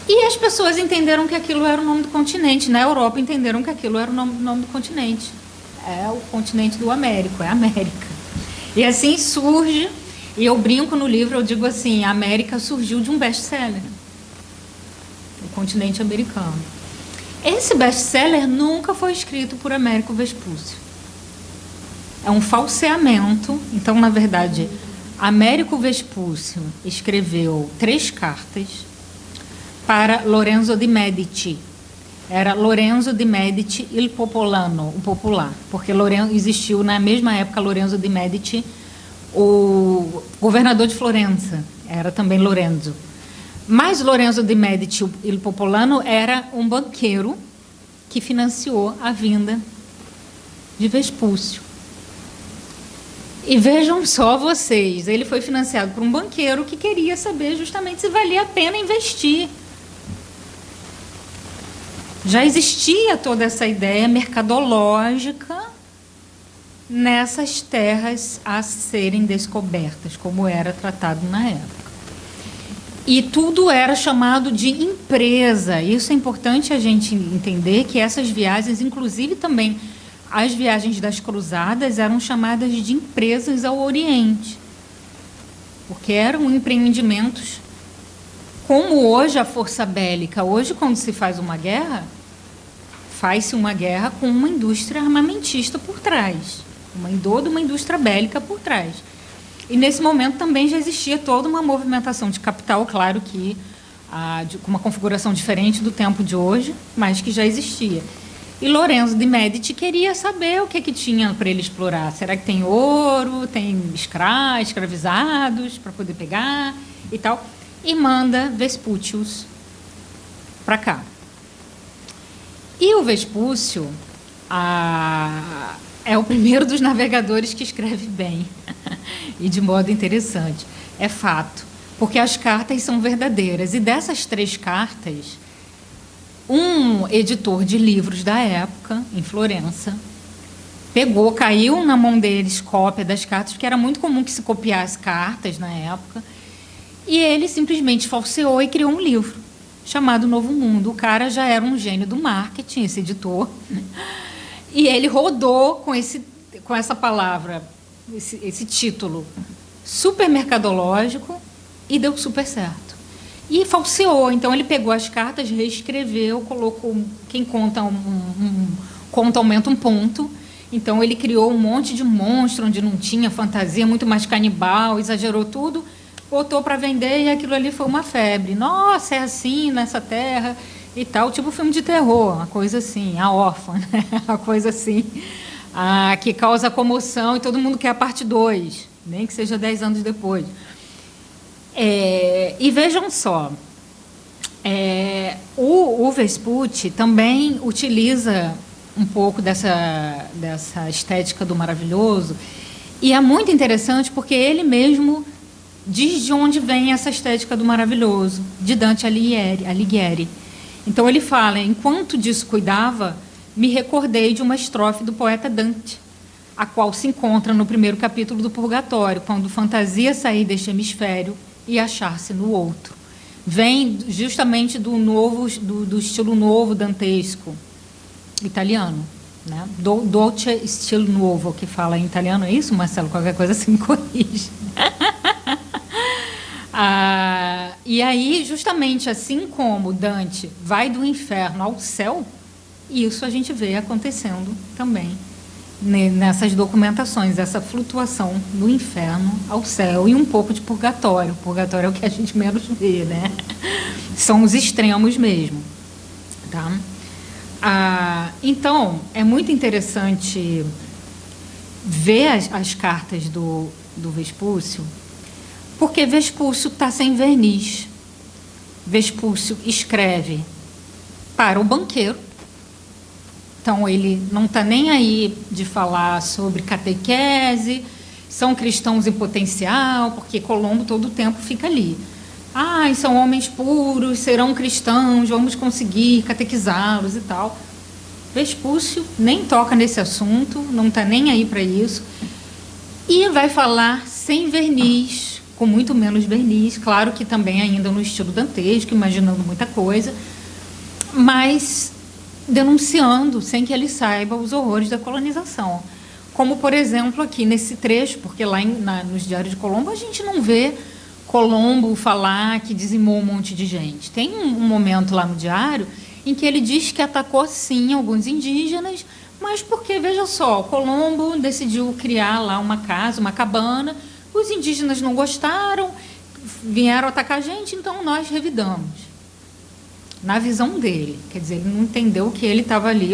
E as pessoas entenderam que aquilo era o nome do continente. Na Europa entenderam que aquilo era o nome do continente. É o continente do Américo, é a América. E assim surge, e eu brinco no livro, eu digo assim, a América surgiu de um best-seller, o continente americano. Esse best-seller nunca foi escrito por Américo Vespúcio. É um falseamento. Então, na verdade, Américo Vespúcio escreveu 3 cartas para Lorenzo de Medici. Era Lorenzo de Medici il Popolano, o popular, porque existiu na mesma época Lorenzo de Medici, o governador de Florença, era também Lorenzo. Mas Lorenzo de Medici il Popolano era um banqueiro que financiou a vinda de Vespúcio. E vejam só vocês, ele foi financiado por um banqueiro que queria saber justamente se valia a pena investir. Já existia toda essa ideia mercadológica nessas terras a serem descobertas, como era tratado na época. E tudo era chamado de empresa. Isso é importante a gente entender, que essas viagens, inclusive também as viagens das cruzadas, eram chamadas de empresas ao Oriente, porque eram empreendimentos como hoje a força bélica. Hoje, quando se faz uma guerra, faz-se uma guerra com uma indústria armamentista por trás, toda uma indústria bélica por trás. E, nesse momento, também já existia toda uma movimentação de capital, claro que com uma configuração diferente do tempo de hoje, mas que já existia. E Lorenzo de Medici queria saber o que tinha para ele explorar. Será que tem ouro, tem escravizados para poder pegar e tal? E manda Vespúcius para cá. E o Vespúcio é o primeiro dos navegadores que escreve bem e de modo interessante. É fato, porque as cartas são verdadeiras. E dessas 3 cartas, um editor de livros da época, em Florença, caiu na mão deles cópia das cartas, porque era muito comum que se copiasse cartas na época, e ele simplesmente falseou e criou um livro chamado Novo Mundo. O cara já era um gênio do marketing, esse editor, e ele rodou com essa palavra, esse título super mercadológico, e deu super certo. E falseou. Então, ele pegou as cartas, reescreveu, colocou... Quem conta conta aumenta um ponto. Então, ele criou um monte de monstro onde não tinha fantasia, muito mais canibal, exagerou tudo, botou para vender e aquilo ali foi uma febre. Nossa, é assim nessa terra e tal. Tipo filme de terror, uma coisa assim, A Órfã, né? Uma coisa assim, que causa comoção e todo mundo quer a parte 2, nem que seja 10 anos depois. E vejam só, o Vespucci também utiliza um pouco dessa estética do maravilhoso, e é muito interessante porque ele mesmo diz de onde vem essa estética do maravilhoso, de Dante Alighieri. Então ele fala: enquanto disso cuidava, me recordei de uma estrofe do poeta Dante, a qual se encontra no primeiro capítulo do Purgatório, quando fantasia sair deste hemisfério e achar-se no outro. Vem justamente do estilo novo dantesco italiano, né? Dolce estilo novo, que fala em italiano, é isso, Marcelo? Qualquer coisa assim me corrige. E aí, justamente assim como Dante vai do inferno ao céu, isso a gente vê acontecendo também nessas documentações, essa flutuação do inferno ao céu e um pouco de purgatório. Purgatório é o que a gente menos vê, né? São os extremos mesmo, tá? Então, é muito interessante ver as cartas do Vespúcio, porque Vespúcio está sem verniz. Vespúcio escreve para o banqueiro. Então, ele não está nem aí de falar sobre catequese, são cristãos em potencial, porque Colombo todo o tempo fica ali. São homens puros, serão cristãos, vamos conseguir catequizá-los e tal. Vespúcio nem toca nesse assunto, não está nem aí para isso. E vai falar sem verniz, com muito menos verniz, claro que também ainda no estilo dantesco, imaginando muita coisa, mas denunciando, sem que ele saiba, os horrores da colonização. Como, por exemplo, aqui nesse trecho, porque lá nos Diários de Colombo a gente não vê Colombo falar que dizimou um monte de gente. Tem um momento lá no diário em que ele diz que atacou, sim, alguns indígenas, mas porque, veja só, Colombo decidiu criar lá uma casa, uma cabana, os indígenas não gostaram, vieram atacar a gente, então nós revidamos. Na visão dele, quer dizer, ele não entendeu que ele estava ali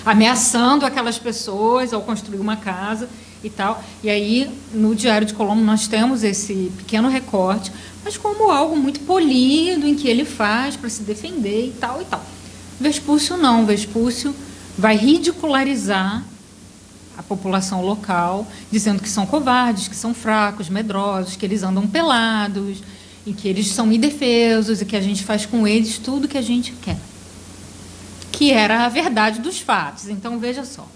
ameaçando aquelas pessoas ao construir uma casa e tal. E aí, no Diário de Colombo, nós temos esse pequeno recorte, mas como algo muito polido, em que ele faz para se defender e tal e tal. Vespúcio não, Vespúcio vai ridicularizar a população local, dizendo que são covardes, que são fracos, medrosos, que eles andam pelados, e que eles são indefesos e que a gente faz com eles tudo que a gente quer. Que era a verdade dos fatos. Então, veja só.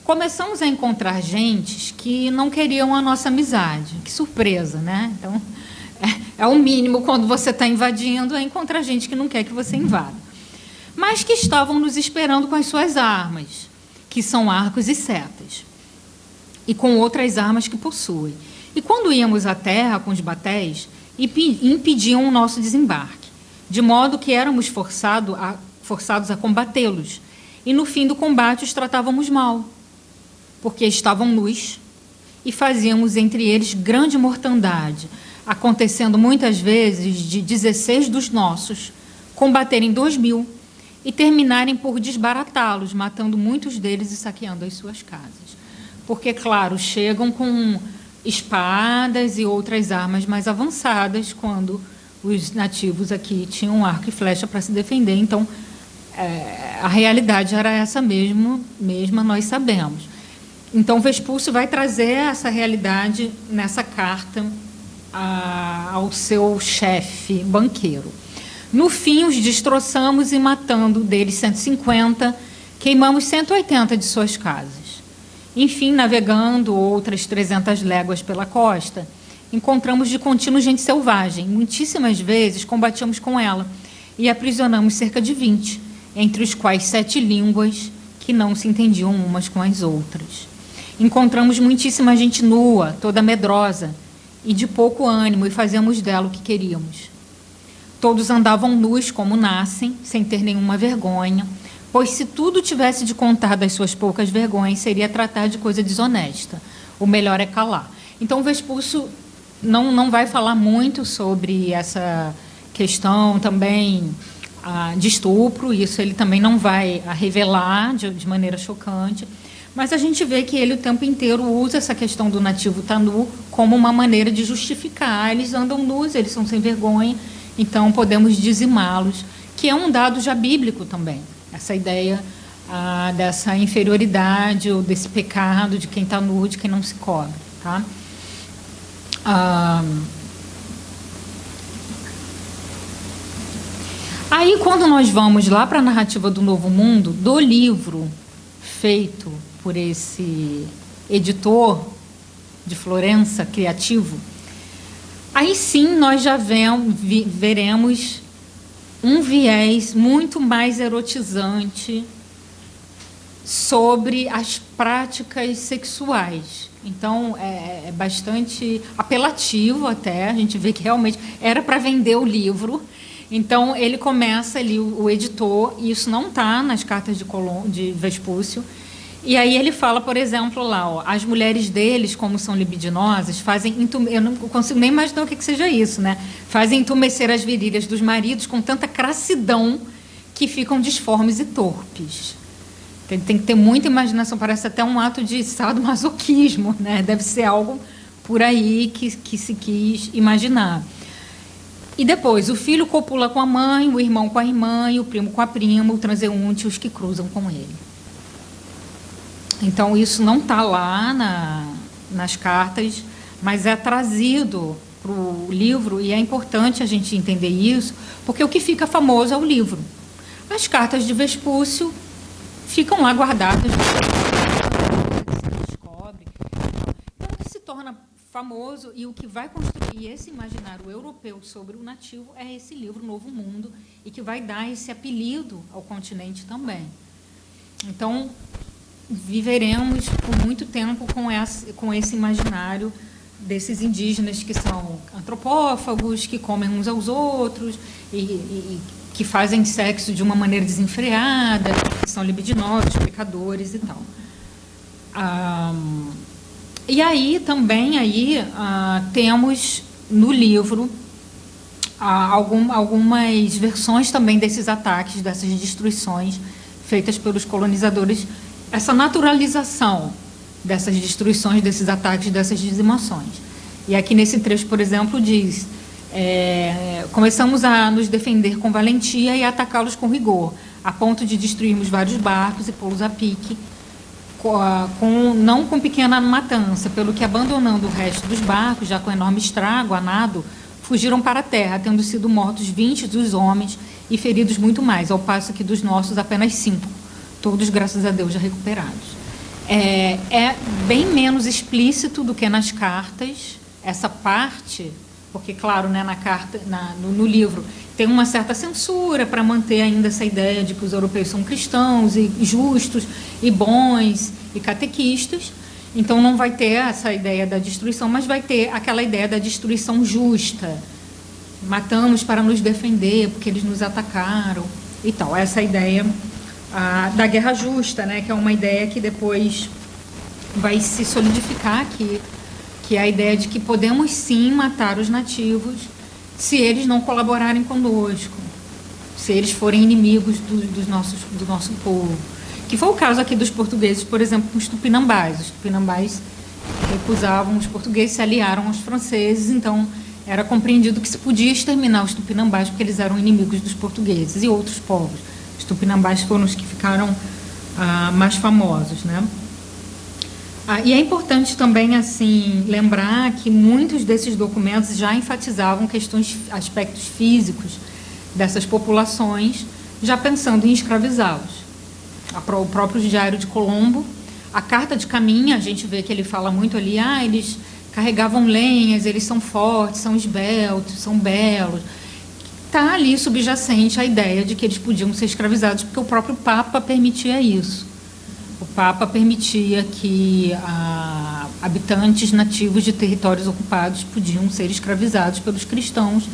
Começamos a encontrar gentes que não queriam a nossa amizade. Que surpresa, né? Então, é o mínimo quando você está invadindo, é encontrar gente que não quer que você invada. Mas que estavam nos esperando com as suas armas, que são arcos e setas, e com outras armas que possuem. E quando íamos à terra com os batéis, impediam o nosso desembarque, de modo que éramos forçados a combatê-los, e no fim do combate os tratávamos mal, porque estavam nus e fazíamos entre eles grande mortandade, acontecendo muitas vezes de 16 dos nossos combaterem 2.000 e terminarem por desbaratá-los, matando muitos deles e saqueando as suas casas. Porque, claro, chegam com espadas e outras armas mais avançadas quando os nativos aqui tinham arco e flecha para se defender. Então, a realidade era essa mesma, nós sabemos. Então, Vespúcio vai trazer essa realidade nessa carta ao seu chefe banqueiro. No fim, os destroçamos e, matando deles 150, queimamos 180 de suas casas. Enfim, navegando outras 300 léguas pela costa, encontramos de contínuo gente selvagem. Muitíssimas vezes combatíamos com ela e aprisionamos cerca de 20, entre os quais 7 línguas que não se entendiam umas com as outras. Encontramos muitíssima gente nua, toda medrosa e de pouco ânimo, e fazíamos dela o que queríamos. Todos andavam nus como nascem, sem ter nenhuma vergonha, pois se tudo tivesse de contar das suas poucas vergonhas, seria tratar de coisa desonesta. O melhor é calar. Então, Vespúcio não vai falar muito sobre essa questão também de estupro, isso ele também não vai revelar de maneira chocante, mas a gente vê que ele o tempo inteiro usa essa questão do nativo estar nu como uma maneira de justificar. Eles andam nus, eles são sem vergonha, então podemos dizimá-los, que é um dado já bíblico também, essa ideia dessa inferioridade ou desse pecado de quem está nu, de quem não se cobre. Tá? Aí, quando nós vamos lá para a narrativa do Novo Mundo, do livro feito por esse editor de Florença, criativo, aí sim nós já veremos um viés muito mais erotizante sobre as práticas sexuais. Então, é bastante apelativo até, a gente vê que realmente era para vender o livro. Então, ele começa ali, o editor, e isso não está nas cartas de Vespúcio, e aí ele fala, por exemplo, lá, ó, as mulheres deles, como são libidinosas, fazem, eu não consigo nem imaginar o que seja isso, né? Fazem entumecer as virilhas dos maridos com tanta crassidão que ficam disformes e torpes. Tem que ter muita imaginação, parece até um ato de sadomasoquismo, né? Deve ser algo por aí que se quis imaginar. E depois, o filho copula com a mãe, o irmão com a irmã, e o primo com a prima, o transeunte, os que cruzam com ele. Então, isso não está lá nas cartas, mas é trazido para o livro, e é importante a gente entender isso, porque o que fica famoso é o livro. As cartas de Vespúcio ficam lá guardadas, se descobre. Então, o que se torna famoso e o que vai construir esse imaginário europeu sobre o nativo é esse livro Novo Mundo, e que vai dar esse apelido ao continente também. Então, viveremos por muito tempo com esse imaginário desses indígenas que são antropófagos, que comem uns aos outros e que fazem sexo de uma maneira desenfreada, que são libidinosos, pecadores e tal. E aí também temos no livro algumas versões também desses ataques, dessas destruições feitas pelos colonizadores, essa naturalização dessas destruições, desses ataques, dessas dizimações. E aqui nesse trecho, por exemplo, diz: começamos a nos defender com valentia e a atacá-los com rigor, a ponto de destruirmos vários barcos e pô-los a pique, não com pequena matança, pelo que, abandonando o resto dos barcos, já com enorme estrago, a nado, fugiram para a terra, tendo sido mortos 20 dos homens e feridos muito mais, ao passo que dos nossos apenas 5, todos, graças a Deus, já recuperados. É bem menos explícito do que nas cartas, essa parte, porque, claro, né, na carta, no livro, tem uma certa censura para manter ainda essa ideia de que os europeus são cristãos e justos e bons e catequistas. Então, não vai ter essa ideia da destruição, mas vai ter aquela ideia da destruição justa. Matamos para nos defender, porque eles nos atacaram e tal. Essa ideia da guerra justa, né, que é uma ideia que depois vai se solidificar aqui que é a ideia de que podemos sim matar os nativos se eles não colaborarem conosco, se eles forem inimigos do nosso povo. Que foi o caso aqui dos portugueses, por exemplo, com os tupinambás. Os tupinambás recusavam os portugueses, se aliaram aos franceses, então era compreendido que se podia exterminar os tupinambás porque eles eram inimigos dos portugueses e outros povos. Os tupinambás foram os que ficaram mais famosos, né? E é importante também assim lembrar que muitos desses documentos já enfatizavam aspectos físicos dessas populações, já pensando em escravizá-los. O próprio Diário de Colombo, a Carta de Caminha, a gente vê que ele fala muito ali, eles carregavam lenhas, eles são fortes, são esbeltos, são belos. Está ali subjacente a ideia de que eles podiam ser escravizados, porque o próprio Papa permitia isso. O Papa permitia que habitantes nativos de territórios ocupados podiam ser escravizados pelos cristãos,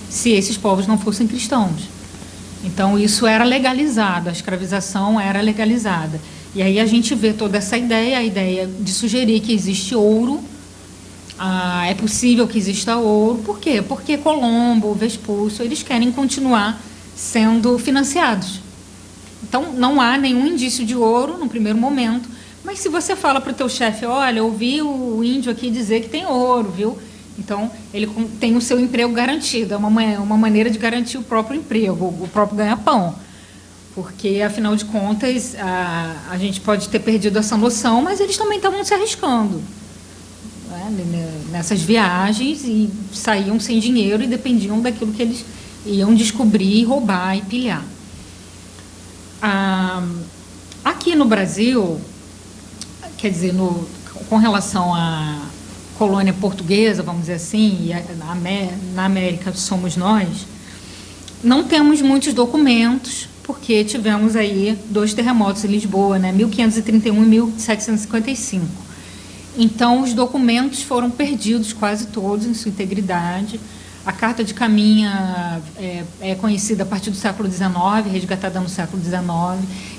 se esses povos não fossem cristãos. Então, isso era legalizado, a escravização era legalizada. E aí a gente vê toda essa ideia, a ideia de sugerir que existe ouro, é possível que exista ouro. Por quê? Porque Colombo, Vespúcio, eles querem continuar sendo financiados. Então, não há nenhum indício de ouro no primeiro momento, mas se você fala para o teu chefe, olha, eu ouvi o índio aqui dizer que tem ouro, viu? Então, ele tem o seu emprego garantido, é uma maneira de garantir o próprio emprego, o próprio ganha-pão. Porque, afinal de contas, a gente pode ter perdido essa noção, mas eles também estavam se arriscando, né, nessas viagens, e saíam sem dinheiro e dependiam daquilo que eles iam descobrir, roubar e pilhar. Aqui no Brasil, quer dizer, com relação à colônia portuguesa, vamos dizer assim, e na América somos nós, não temos muitos documentos, porque tivemos aí 2 terremotos em Lisboa, né, 1531 e 1755. Então, os documentos foram perdidos quase todos em sua integridade. A Carta de Caminha é conhecida a partir do século XIX, resgatada no século XIX.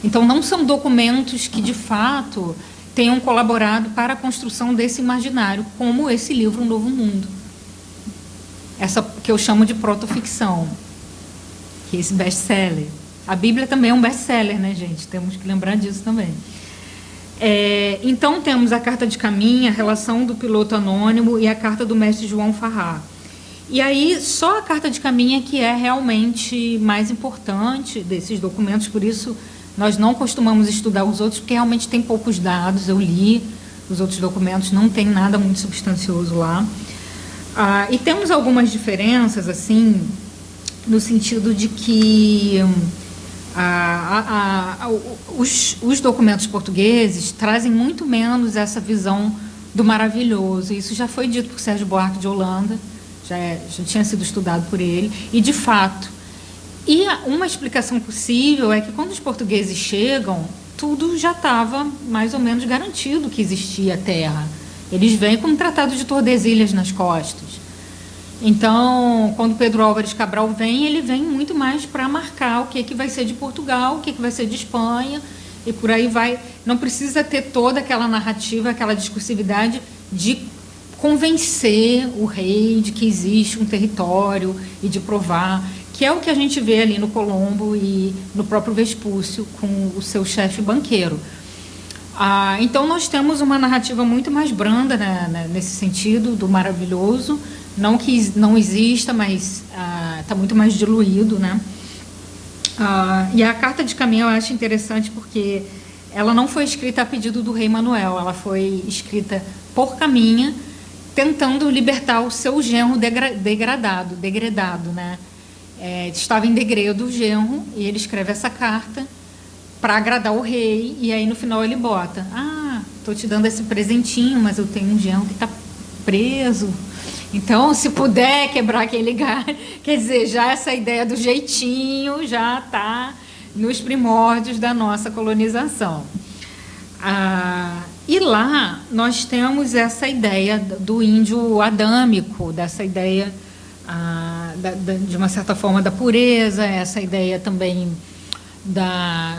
Então, não são documentos que, de fato, tenham colaborado para a construção desse imaginário, como esse livro, Um Novo Mundo. Essa que eu chamo de protoficção, que é esse best-seller. A Bíblia também é um best-seller, né, gente? Temos que lembrar disso também. Então, temos a Carta de Caminha, a relação do piloto anônimo e a Carta do mestre João Farrar. E aí, só a Carta de Caminha que é realmente mais importante desses documentos, por isso nós não costumamos estudar os outros, porque realmente tem poucos dados, eu li os outros documentos, não tem nada muito substancioso lá. E temos algumas diferenças, assim, no sentido de que os documentos portugueses trazem muito menos essa visão do maravilhoso. Isso já foi dito por Sérgio Buarque de Holanda, já tinha sido estudado por ele, e de fato. E uma explicação possível é que quando os portugueses chegam, tudo já estava mais ou menos garantido que existia terra. Eles vêm com um tratado de Tordesilhas nas costas. Então, quando Pedro Álvares Cabral vem, ele vem muito mais para marcar o que vai ser de Portugal, o que vai ser de Espanha, e por aí vai. Não precisa ter toda aquela narrativa, aquela discursividade de convencer o rei de que existe um território e de provar, que é o que a gente vê ali no Colombo e no próprio Vespúcio com o seu chefe banqueiro. Então, nós temos uma narrativa muito mais branda, né, nesse sentido, do maravilhoso, não que não exista, mas está muito mais diluído, né? E a Carta de Caminha eu acho interessante porque ela não foi escrita a pedido do rei Manuel, ela foi escrita por Caminha, tentando libertar o seu genro degradado, né? Estava em degredo o genro, e ele escreve essa carta para agradar o rei, e aí no final ele bota, estou te dando esse presentinho, mas eu tenho um genro que está preso, então se puder quebrar aquele galho, quer dizer, já essa ideia do jeitinho já está nos primórdios da nossa colonização. E lá nós temos essa ideia do índio adâmico, dessa ideia, de uma certa forma, da pureza, essa ideia também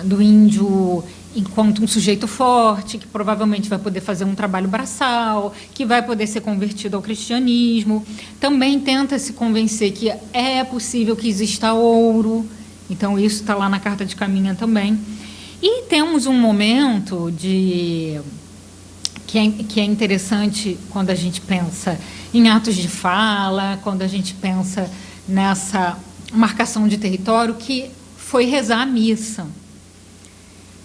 do índio enquanto um sujeito forte, que provavelmente vai poder fazer um trabalho braçal, que vai poder ser convertido ao cristianismo. Também tenta se convencer que é possível que exista ouro. Então, isso está lá na Carta de Caminha também. E temos um momento que é interessante quando a gente pensa em atos de fala, quando a gente pensa nessa marcação de território, que foi rezar a missa.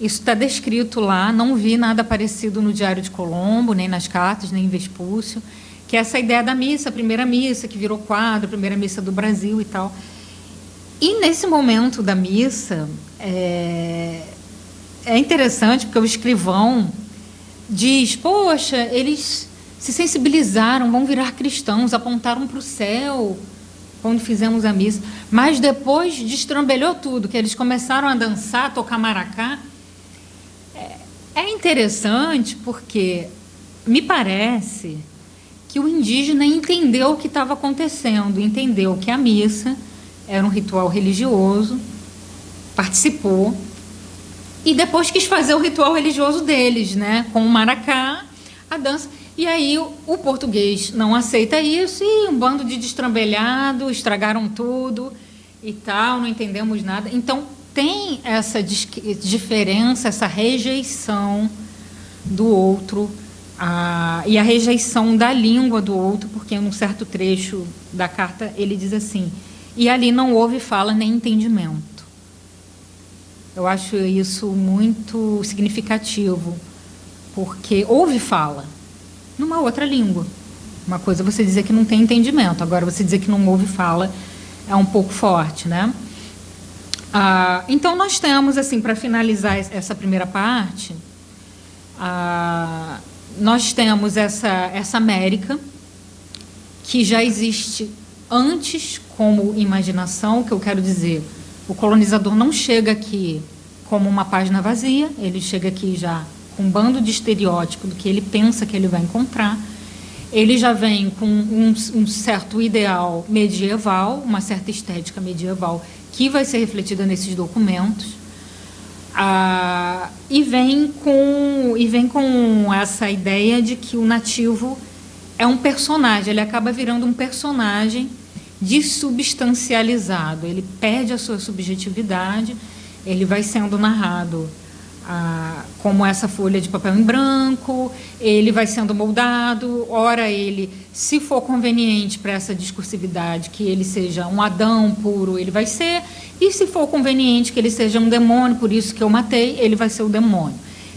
Isso está descrito lá, não vi nada parecido no Diário de Colombo, nem nas cartas, nem em Vespúcio, que é essa ideia da missa, a primeira missa, que virou quadro, a primeira missa do Brasil e tal. E nesse momento da missa, é interessante, porque o escrivão diz, poxa, eles se sensibilizaram, vão virar cristãos, apontaram para o céu quando fizemos a missa, mas depois destrambelhou tudo, que eles começaram a dançar, a tocar maracá. É interessante porque me parece que o indígena entendeu o que estava acontecendo, entendeu que a missa era um ritual religioso, participou, e depois quis fazer o ritual religioso deles, né, com o maracá, a dança. E aí o português não aceita isso e um bando de destrambelhado, estragaram tudo e tal, não entendemos nada. Então, tem essa diferença, essa rejeição do outro, e a rejeição da língua do outro, porque num certo trecho da carta ele diz assim, e ali não houve fala nem entendimento. Eu acho isso muito significativo, porque houve fala numa outra língua. Uma coisa é você dizer que não tem entendimento, agora você dizer que não houve fala é um pouco forte, né? Então, nós temos, assim, para finalizar essa primeira parte, nós temos essa América, que já existe antes como imaginação, que eu quero dizer, o colonizador não chega aqui como uma página vazia, ele chega aqui já com um bando de estereótipo do que ele pensa que ele vai encontrar, ele já vem com um certo ideal medieval, uma certa estética medieval, que vai ser refletida nesses documentos, e vem com essa ideia de que o nativo é um personagem, ele acaba virando um personagem dessubstancializado, ele perde a sua subjetividade, ele vai sendo narrado como essa folha de papel em branco, ele vai sendo moldado, ora ele, se for conveniente para essa discursividade, que ele seja um Adão puro, ele vai ser, e se for conveniente que ele seja um demônio, por isso que eu matei, ele vai ser o demônio.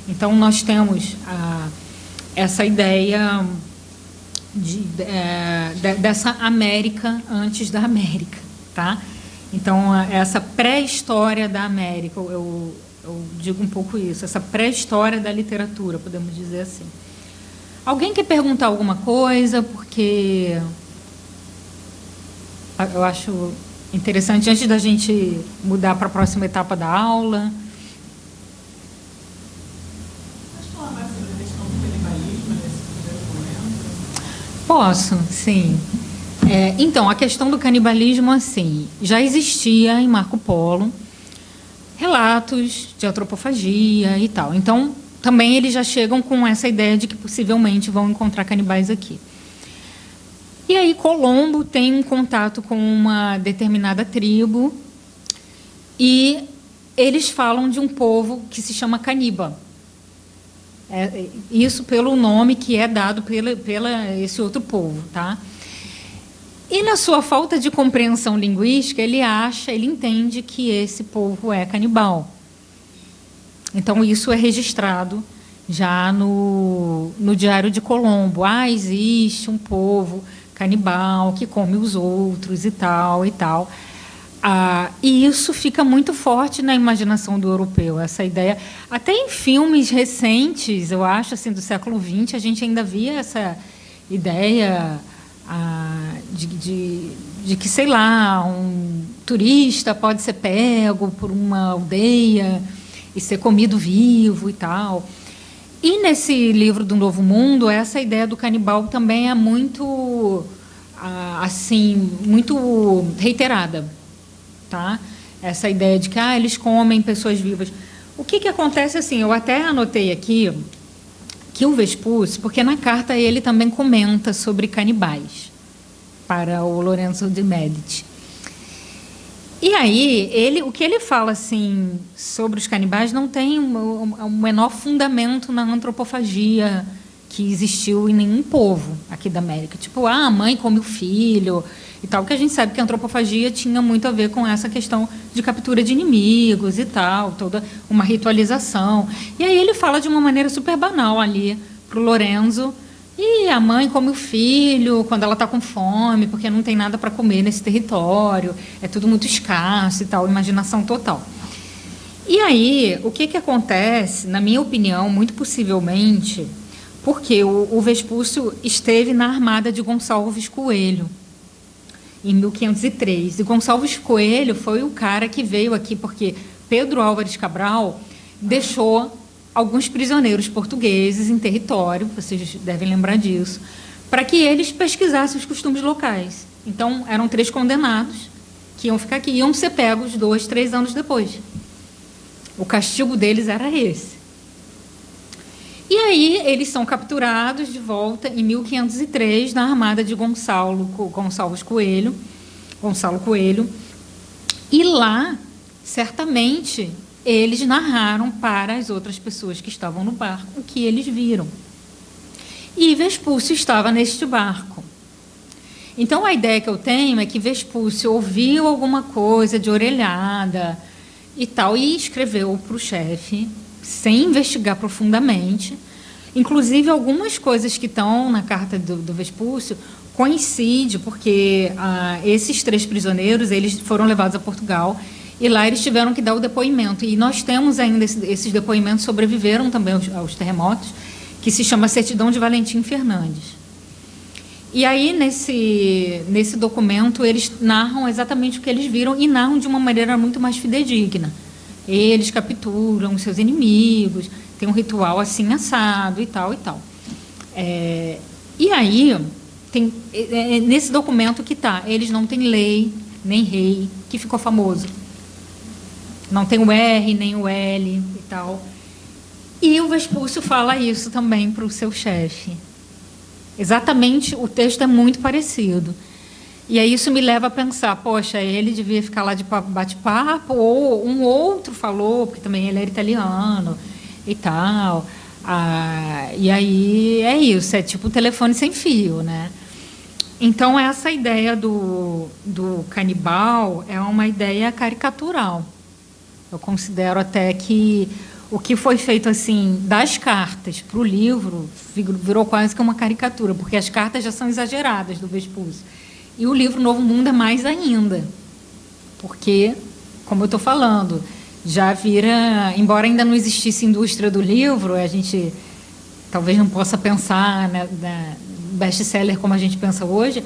Então, nós temos essa ideia dessa América antes da América, tá? Então, essa pré-história da América, eu digo um pouco isso, essa pré-história da literatura, podemos dizer assim. Alguém quer perguntar alguma coisa? Porque eu acho interessante, antes da gente mudar para a próxima etapa da aula. Pode falar mais sobre a questão do canibalismo nesse primeiro momento? Posso, sim. Então, a questão do canibalismo, assim, já existia em Marco Polo, relatos de antropofagia e tal. Então, também eles já chegam com essa ideia de que possivelmente vão encontrar canibais aqui. E aí Colombo tem um contato com uma determinada tribo e eles falam de um povo que se chama caníbal. Isso pelo nome que é dado pela esse outro povo, tá? E na sua falta de compreensão linguística, ele entende que esse povo é canibal. Então, isso é registrado já no Diário de Colombo. Existe um povo canibal que come os outros e tal, e tal. E isso fica muito forte na imaginação do europeu, essa ideia. Até em filmes recentes, eu acho, assim, do século XX, a gente ainda via essa ideia de que, sei lá, um turista pode ser pego por uma aldeia e ser comido vivo e tal. E nesse livro do Novo Mundo, essa ideia do canibal também é muito, assim, muito reiterada, tá? Essa ideia de que eles comem pessoas vivas. O que acontece, assim, eu até anotei aqui que o Vespúcio, porque na carta ele também comenta sobre canibais para o Lorenzo de Medici. E aí, o que ele fala assim sobre os canibais não tem um menor fundamento na antropofagia que existiu em nenhum povo aqui da América. Tipo, a mãe come o filho e tal, que a gente sabe que a antropofagia tinha muito a ver com essa questão de captura de inimigos e tal, toda uma ritualização. E aí ele fala de uma maneira super banal ali para o Lorenzo, e a mãe come o filho quando ela está com fome, porque não tem nada para comer nesse território, é tudo muito escasso e tal, imaginação total. E aí, o que acontece, na minha opinião, muito possivelmente, porque o Vespúcio esteve na armada de Gonçalves Coelho, em 1503. E Gonçalves Coelho foi o cara que veio aqui, porque Pedro Álvares Cabral deixou alguns prisioneiros portugueses em território, vocês devem lembrar disso, para que eles pesquisassem os costumes locais. Então, eram 3 condenados que iam ficar aqui, iam ser pegos 2, 3 anos depois. O castigo deles era esse. E aí, eles são capturados de volta em 1503, na armada de Gonçalo Coelho, e lá, certamente, eles narraram para as outras pessoas que estavam no barco o que eles viram. E Vespúcio estava neste barco. Então, a ideia que eu tenho é que Vespúcio ouviu alguma coisa de orelhada e tal, e escreveu para o chefe, sem investigar profundamente. Inclusive, algumas coisas que estão na carta do Vespúcio coincidem, porque esses 3 prisioneiros eles foram levados a Portugal, e lá eles tiveram que dar o depoimento. E nós temos ainda esses depoimentos, sobreviveram também aos terremotos, que se chama Certidão de Valentim Fernandes. E aí, nesse documento, eles narram exatamente o que eles viram, e narram de uma maneira muito mais fidedigna. Eles capturam seus inimigos, tem um ritual assim assado e tal e tal. E aí, nesse documento que está, eles não têm lei, nem rei, que ficou famoso. Não tem o R, nem o L e tal. E o Vespúcio fala isso também para o seu chefe. Exatamente, o texto é muito parecido. E aí isso me leva a pensar, poxa, ele devia ficar lá de bate-papo, ou um outro falou, porque também ele era italiano e tal. E aí é isso, é tipo telefone sem fio, né? Então, essa ideia do canibal é uma ideia caricatural. Eu considero até que o que foi feito assim das cartas para o livro virou quase que uma caricatura, porque as cartas já são exageradas do Vespúcio. E o livro Novo Mundo é mais ainda, porque, como eu estou falando, já vira, embora ainda não existisse indústria do livro, a gente talvez não possa pensar, né, best-seller como a gente pensa hoje,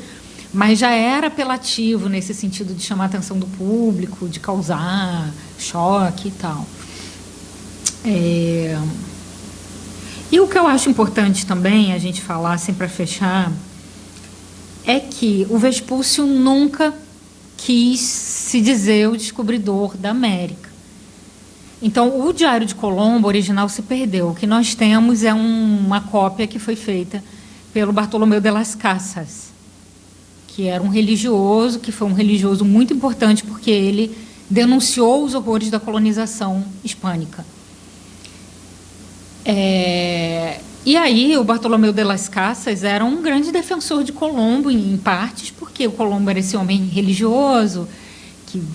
mas já era apelativo nesse sentido de chamar a atenção do público, de causar choque e tal. E o que eu acho importante também a gente falar, assim, para fechar, é que o Vespúcio nunca quis se dizer o descobridor da América. Então, o Diário de Colombo original se perdeu. O que nós temos é uma cópia que foi feita pelo Bartolomeu de las Casas, que era um religioso, que foi um religioso muito importante, porque ele denunciou os horrores da colonização hispânica. E aí, o Bartolomeu de las Casas era um grande defensor de Colombo, em partes, porque o Colombo era esse homem religioso,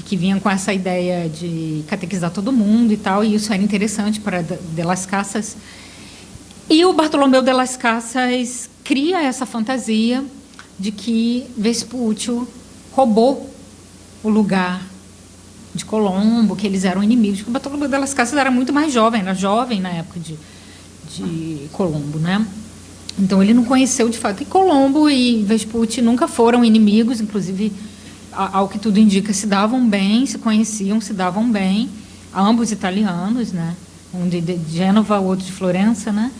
que vinha com essa ideia de catequizar todo mundo e tal, e isso era interessante para de las Casas. E o Bartolomeu de las Casas cria essa fantasia de que Vespúcio roubou o lugar de Colombo, que eles eram inimigos, porque o Bartolomeu de las Casas era muito mais jovem, era jovem na época de Colombo, né? Então ele não conheceu de fato. E Colombo e Vespúcio nunca foram inimigos, inclusive, ao que tudo indica, se davam bem, se conheciam, se davam bem, ambos italianos, né? Um de Gênova, o outro de Florença, né?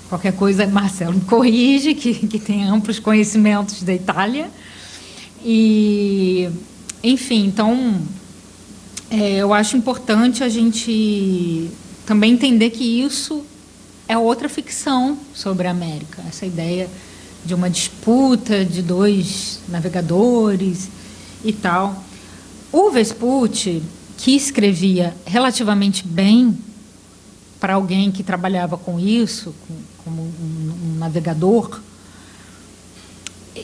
Qualquer coisa, Marcelo me corrige, que tem amplos conhecimentos da Itália. E, enfim, então, eu acho importante a gente também entender que isso é outra ficção sobre a América, essa ideia de uma disputa de dois navegadores e tal. O Vespucci, que escrevia relativamente bem para alguém que trabalhava com isso, como um navegador,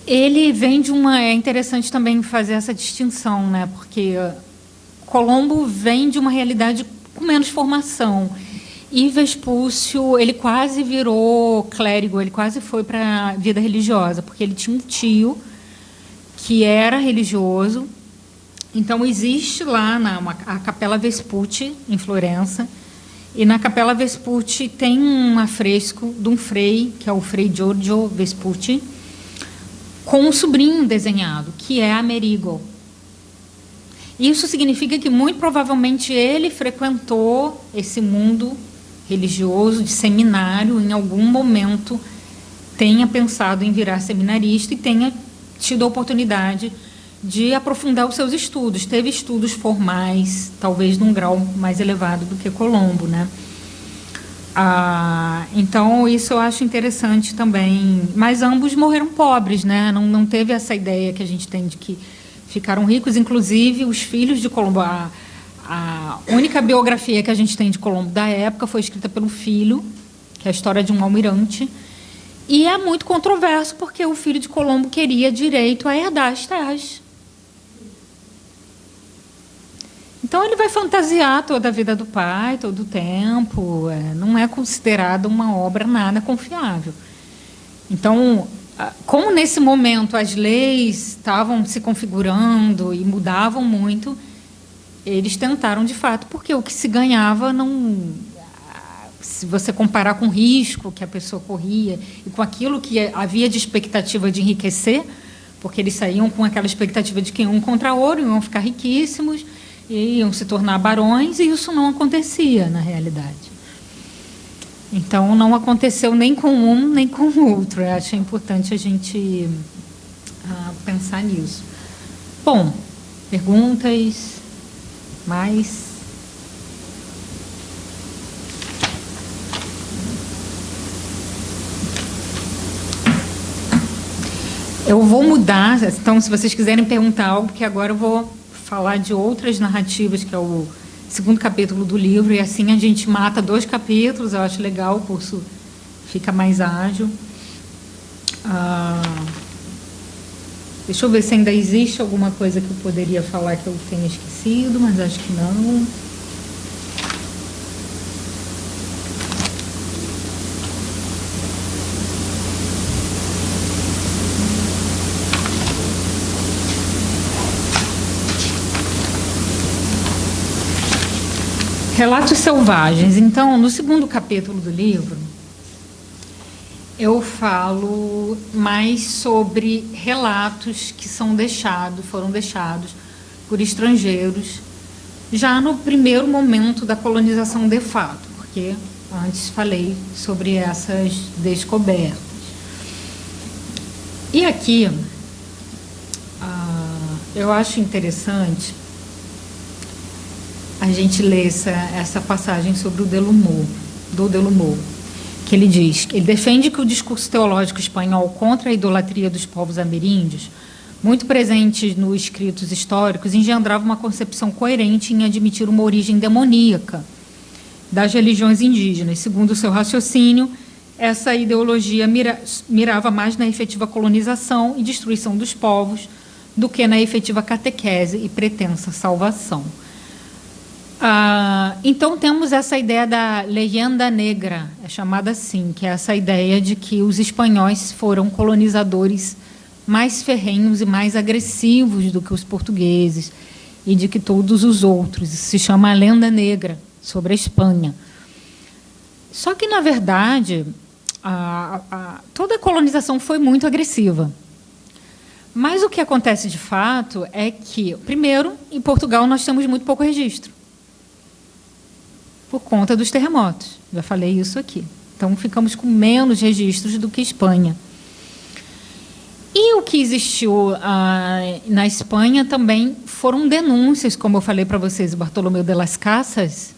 ele vem de uma... É interessante também fazer essa distinção, né? Porque Colombo vem de uma realidade com menos formação. E Vespúcio, ele quase virou clérigo, ele quase foi para a vida religiosa, porque ele tinha um tio que era religioso. Então, existe lá a Capela Vespucci, em Florença, e na Capela Vespucci tem um afresco de um frei, que é o Frei Giorgio Vespucci, com um sobrinho desenhado, que é Amerigo. Isso significa que, muito provavelmente, ele frequentou esse mundo religioso, de seminário, em algum momento tenha pensado em virar seminarista e tenha tido a oportunidade de aprofundar os seus estudos. Teve estudos formais, talvez num grau mais elevado do que Colombo, né? Então, isso eu acho interessante também. Mas ambos morreram pobres, né? Não teve essa ideia que a gente tem de que ficaram ricos. Inclusive, os filhos de Colombo... A única biografia que a gente tem de Colombo da época foi escrita pelo filho, que é a história de um almirante, e é muito controverso porque o filho de Colombo queria direito a herdar as terras. Então, ele vai fantasiar toda a vida do pai, todo o tempo, não é considerada uma obra nada confiável. Então, como nesse momento as leis estavam se configurando e mudavam muito, eles tentaram, de fato, porque o que se ganhava não... Se você comparar com o risco que a pessoa corria e com aquilo que havia de expectativa de enriquecer, porque eles saíam com aquela expectativa de que iam encontrar ouro, iam ficar riquíssimos, iam se tornar barões, e isso não acontecia na realidade. Então, não aconteceu nem com um, nem com o outro. Eu acho importante a gente pensar nisso. Bom, perguntas... Mais? Eu vou mudar, então, se vocês quiserem perguntar algo, porque agora eu vou falar de outras narrativas, que é o segundo capítulo do livro, e assim a gente mata 2 capítulos, eu acho legal, o curso fica mais ágil. Deixa eu ver se ainda existe alguma coisa que eu poderia falar que eu tenha esquecido, mas acho que não. Relatos selvagens. Então, no segundo capítulo do livro, eu falo mais sobre relatos que foram deixados por estrangeiros já no primeiro momento da colonização de fato, porque antes falei sobre essas descobertas. E aqui eu acho interessante a gente ler essa passagem sobre o Delumeau, que ele diz, ele defende que o discurso teológico espanhol contra a idolatria dos povos ameríndios, muito presente nos escritos históricos, engendrava uma concepção coerente em admitir uma origem demoníaca das religiões indígenas. Segundo o seu raciocínio, essa ideologia mirava mais na efetiva colonização e destruição dos povos do que na efetiva catequese e pretensa salvação. Então, temos essa ideia da leyenda negra, é chamada assim, que é essa ideia de que os espanhóis foram colonizadores mais ferrenhos e mais agressivos do que os portugueses e de que todos os outros. Isso se chama a lenda negra sobre a Espanha. Só que, na verdade, toda a colonização foi muito agressiva. Mas o que acontece de fato é que, primeiro, em Portugal nós temos muito pouco registro, por conta dos terremotos. Já falei isso aqui. Então, ficamos com menos registros do que Espanha. E o que existiu na Espanha também foram denúncias, como eu falei para vocês, Bartolomeu de las Casas,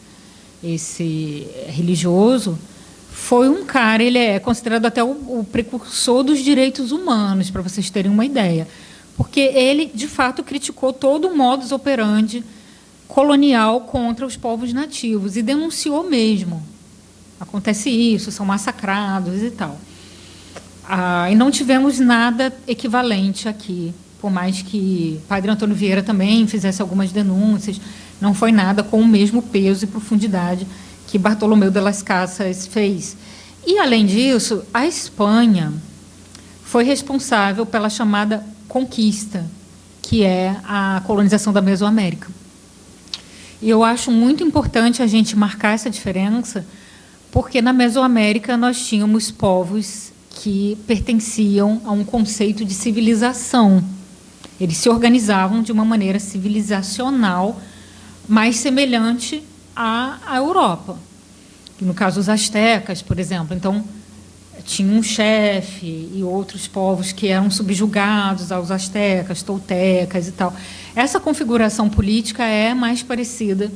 esse religioso, foi um cara, ele é considerado até o precursor dos direitos humanos, para vocês terem uma ideia, porque ele, de fato, criticou todo o modus operandi colonial contra os povos nativos e denunciou mesmo. Acontece isso, são massacrados e tal. E não tivemos nada equivalente aqui, por mais que Padre Antônio Vieira também fizesse algumas denúncias, não foi nada com o mesmo peso e profundidade que Bartolomeu de las Casas fez. E, além disso, a Espanha foi responsável pela chamada conquista, que é a colonização da Mesoamérica. E eu acho muito importante a gente marcar essa diferença, porque na Mesoamérica nós tínhamos povos que pertenciam a um conceito de civilização. Eles se organizavam de uma maneira civilizacional mais semelhante à Europa. No caso, os astecas, por exemplo. Então, tinha um chefe e outros povos que eram subjugados aos astecas, toltecas e tal. Essa configuração política é mais parecida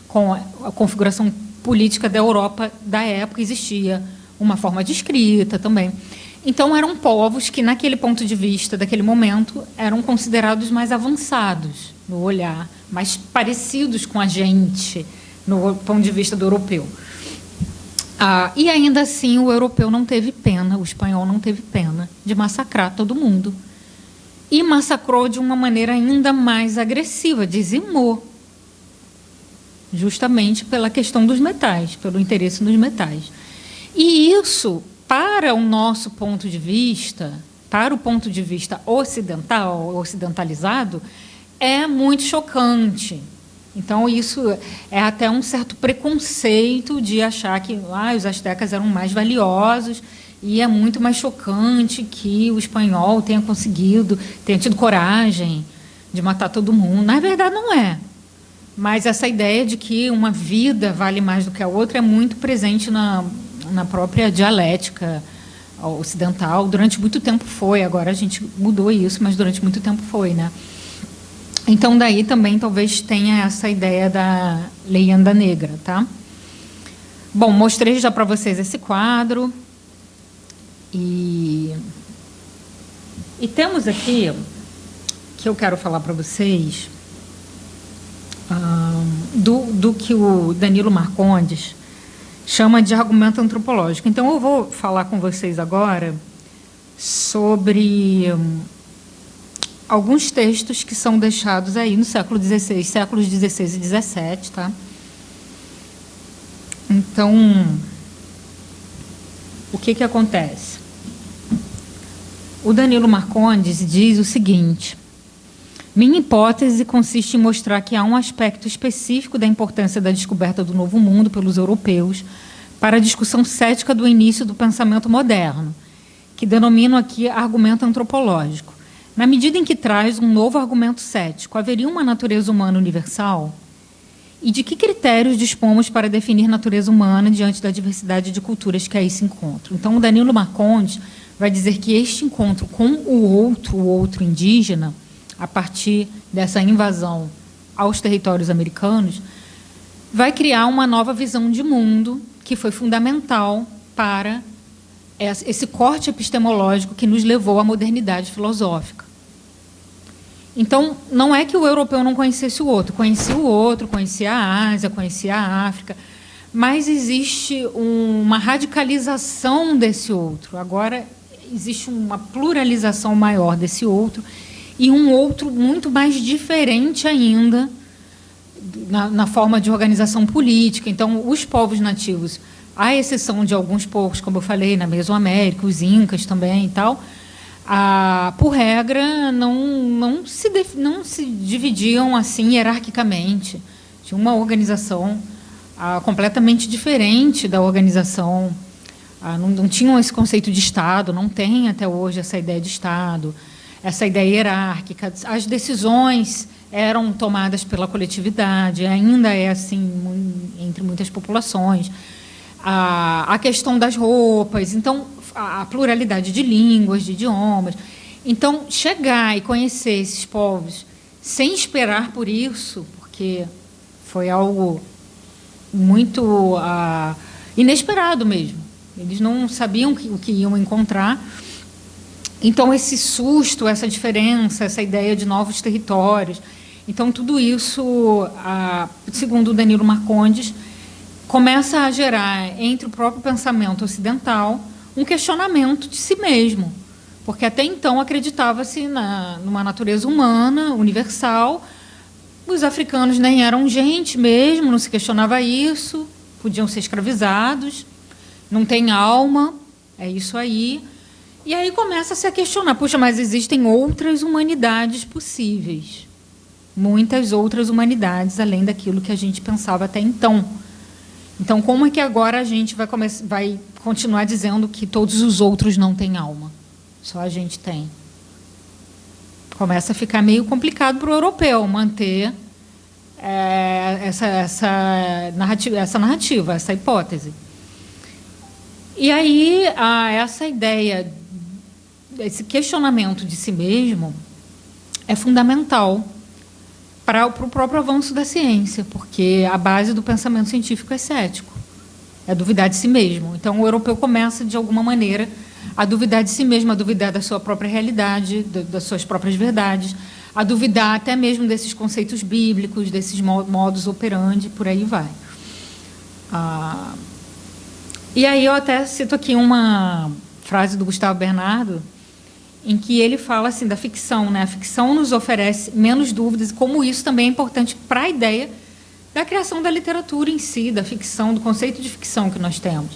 com a configuração política da Europa da época. Existia uma forma de escrita também. Então, eram povos que, naquele ponto de vista, daquele momento, eram considerados mais avançados no olhar, mais parecidos com a gente, no ponto de vista do europeu. E, ainda assim, o europeu não teve pena, o espanhol não teve pena de massacrar todo mundo. E massacrou de uma maneira ainda mais agressiva, dizimou, justamente pela questão dos metais, pelo interesse nos metais. E isso, para o nosso ponto de vista, para o ponto de vista ocidental, ocidentalizado, é muito chocante. Então, isso é até um certo preconceito de achar que os astecas eram mais valiosos e é muito mais chocante que o espanhol tenha tido coragem de matar todo mundo. Na verdade, não é. Mas essa ideia de que uma vida vale mais do que a outra é muito presente na própria dialética ocidental. Durante muito tempo foi, agora a gente mudou isso, mas durante muito tempo foi, né? Então, daí também talvez tenha essa ideia da leyenda negra, tá? Bom, mostrei já para vocês esse quadro. E temos aqui, que eu quero falar para vocês, do que o Danilo Marcondes chama de argumento antropológico. Então, eu vou falar com vocês agora sobre alguns textos que são deixados aí no século XVI, séculos XVI e XVII, tá? Então, o que acontece? O Danilo Marcondes diz o seguinte: minha hipótese consiste em mostrar que há um aspecto específico da importância da descoberta do Novo Mundo pelos europeus para a discussão cética do início do pensamento moderno, que denomino aqui argumento antropológico. Na medida em que traz um novo argumento cético, haveria uma natureza humana universal? E de que critérios dispomos para definir natureza humana diante da diversidade de culturas que aí se encontram? Então, o Danilo Marcondes vai dizer que este encontro com o outro indígena, a partir dessa invasão aos territórios americanos, vai criar uma nova visão de mundo que foi fundamental para esse corte epistemológico que nos levou à modernidade filosófica. Então, não é que o europeu não conhecesse o outro, conhecia a Ásia, conhecia a África, mas existe uma radicalização desse outro. Agora, existe uma pluralização maior desse outro e um outro muito mais diferente ainda na forma de organização política. Então, os povos nativos, à exceção de alguns povos, como eu falei, na Mesoamérica, os incas também e tal, por regra, não se dividiam assim hierarquicamente. Tinha uma organização completamente diferente da organização. Não tinham esse conceito de Estado, não tem até hoje essa ideia de Estado, essa ideia hierárquica. As decisões eram tomadas pela coletividade, ainda é assim entre muitas populações. A questão das roupas, então, a pluralidade de línguas, de idiomas. Então, chegar e conhecer esses povos sem esperar por isso, porque foi algo muito inesperado mesmo. Eles não sabiam o que iam encontrar. Então, esse susto, essa diferença, essa ideia de novos territórios. Então, tudo isso, segundo o Danilo Marcondes, começa a gerar, entre o próprio pensamento ocidental, um questionamento de si mesmo. Porque até então acreditava-se numa natureza humana, universal. Os africanos nem eram gente mesmo, não se questionava isso, podiam ser escravizados, não tem alma, é isso aí. E aí começa-se a questionar, puxa, mas existem outras humanidades possíveis. Muitas outras humanidades, além daquilo que a gente pensava até então. Então, como é que agora a gente vai continuar dizendo que todos os outros não têm alma? Só a gente tem. Começa a ficar meio complicado para o europeu manter essa narrativa, essa hipótese. E aí, essa ideia, esse questionamento de si mesmo é fundamental para o próprio avanço da ciência, porque a base do pensamento científico é cético, é duvidar de si mesmo. Então, o europeu começa, de alguma maneira, a duvidar de si mesmo, a duvidar da sua própria realidade, das suas próprias verdades, a duvidar até mesmo desses conceitos bíblicos, desses modus operandi, por aí vai. E aí eu até cito aqui uma frase do Gustavo Bernardo, em que ele fala assim da ficção, né? A ficção nos oferece menos dúvidas, e como isso também é importante para a ideia da criação da literatura em si, da ficção, do conceito de ficção que nós temos.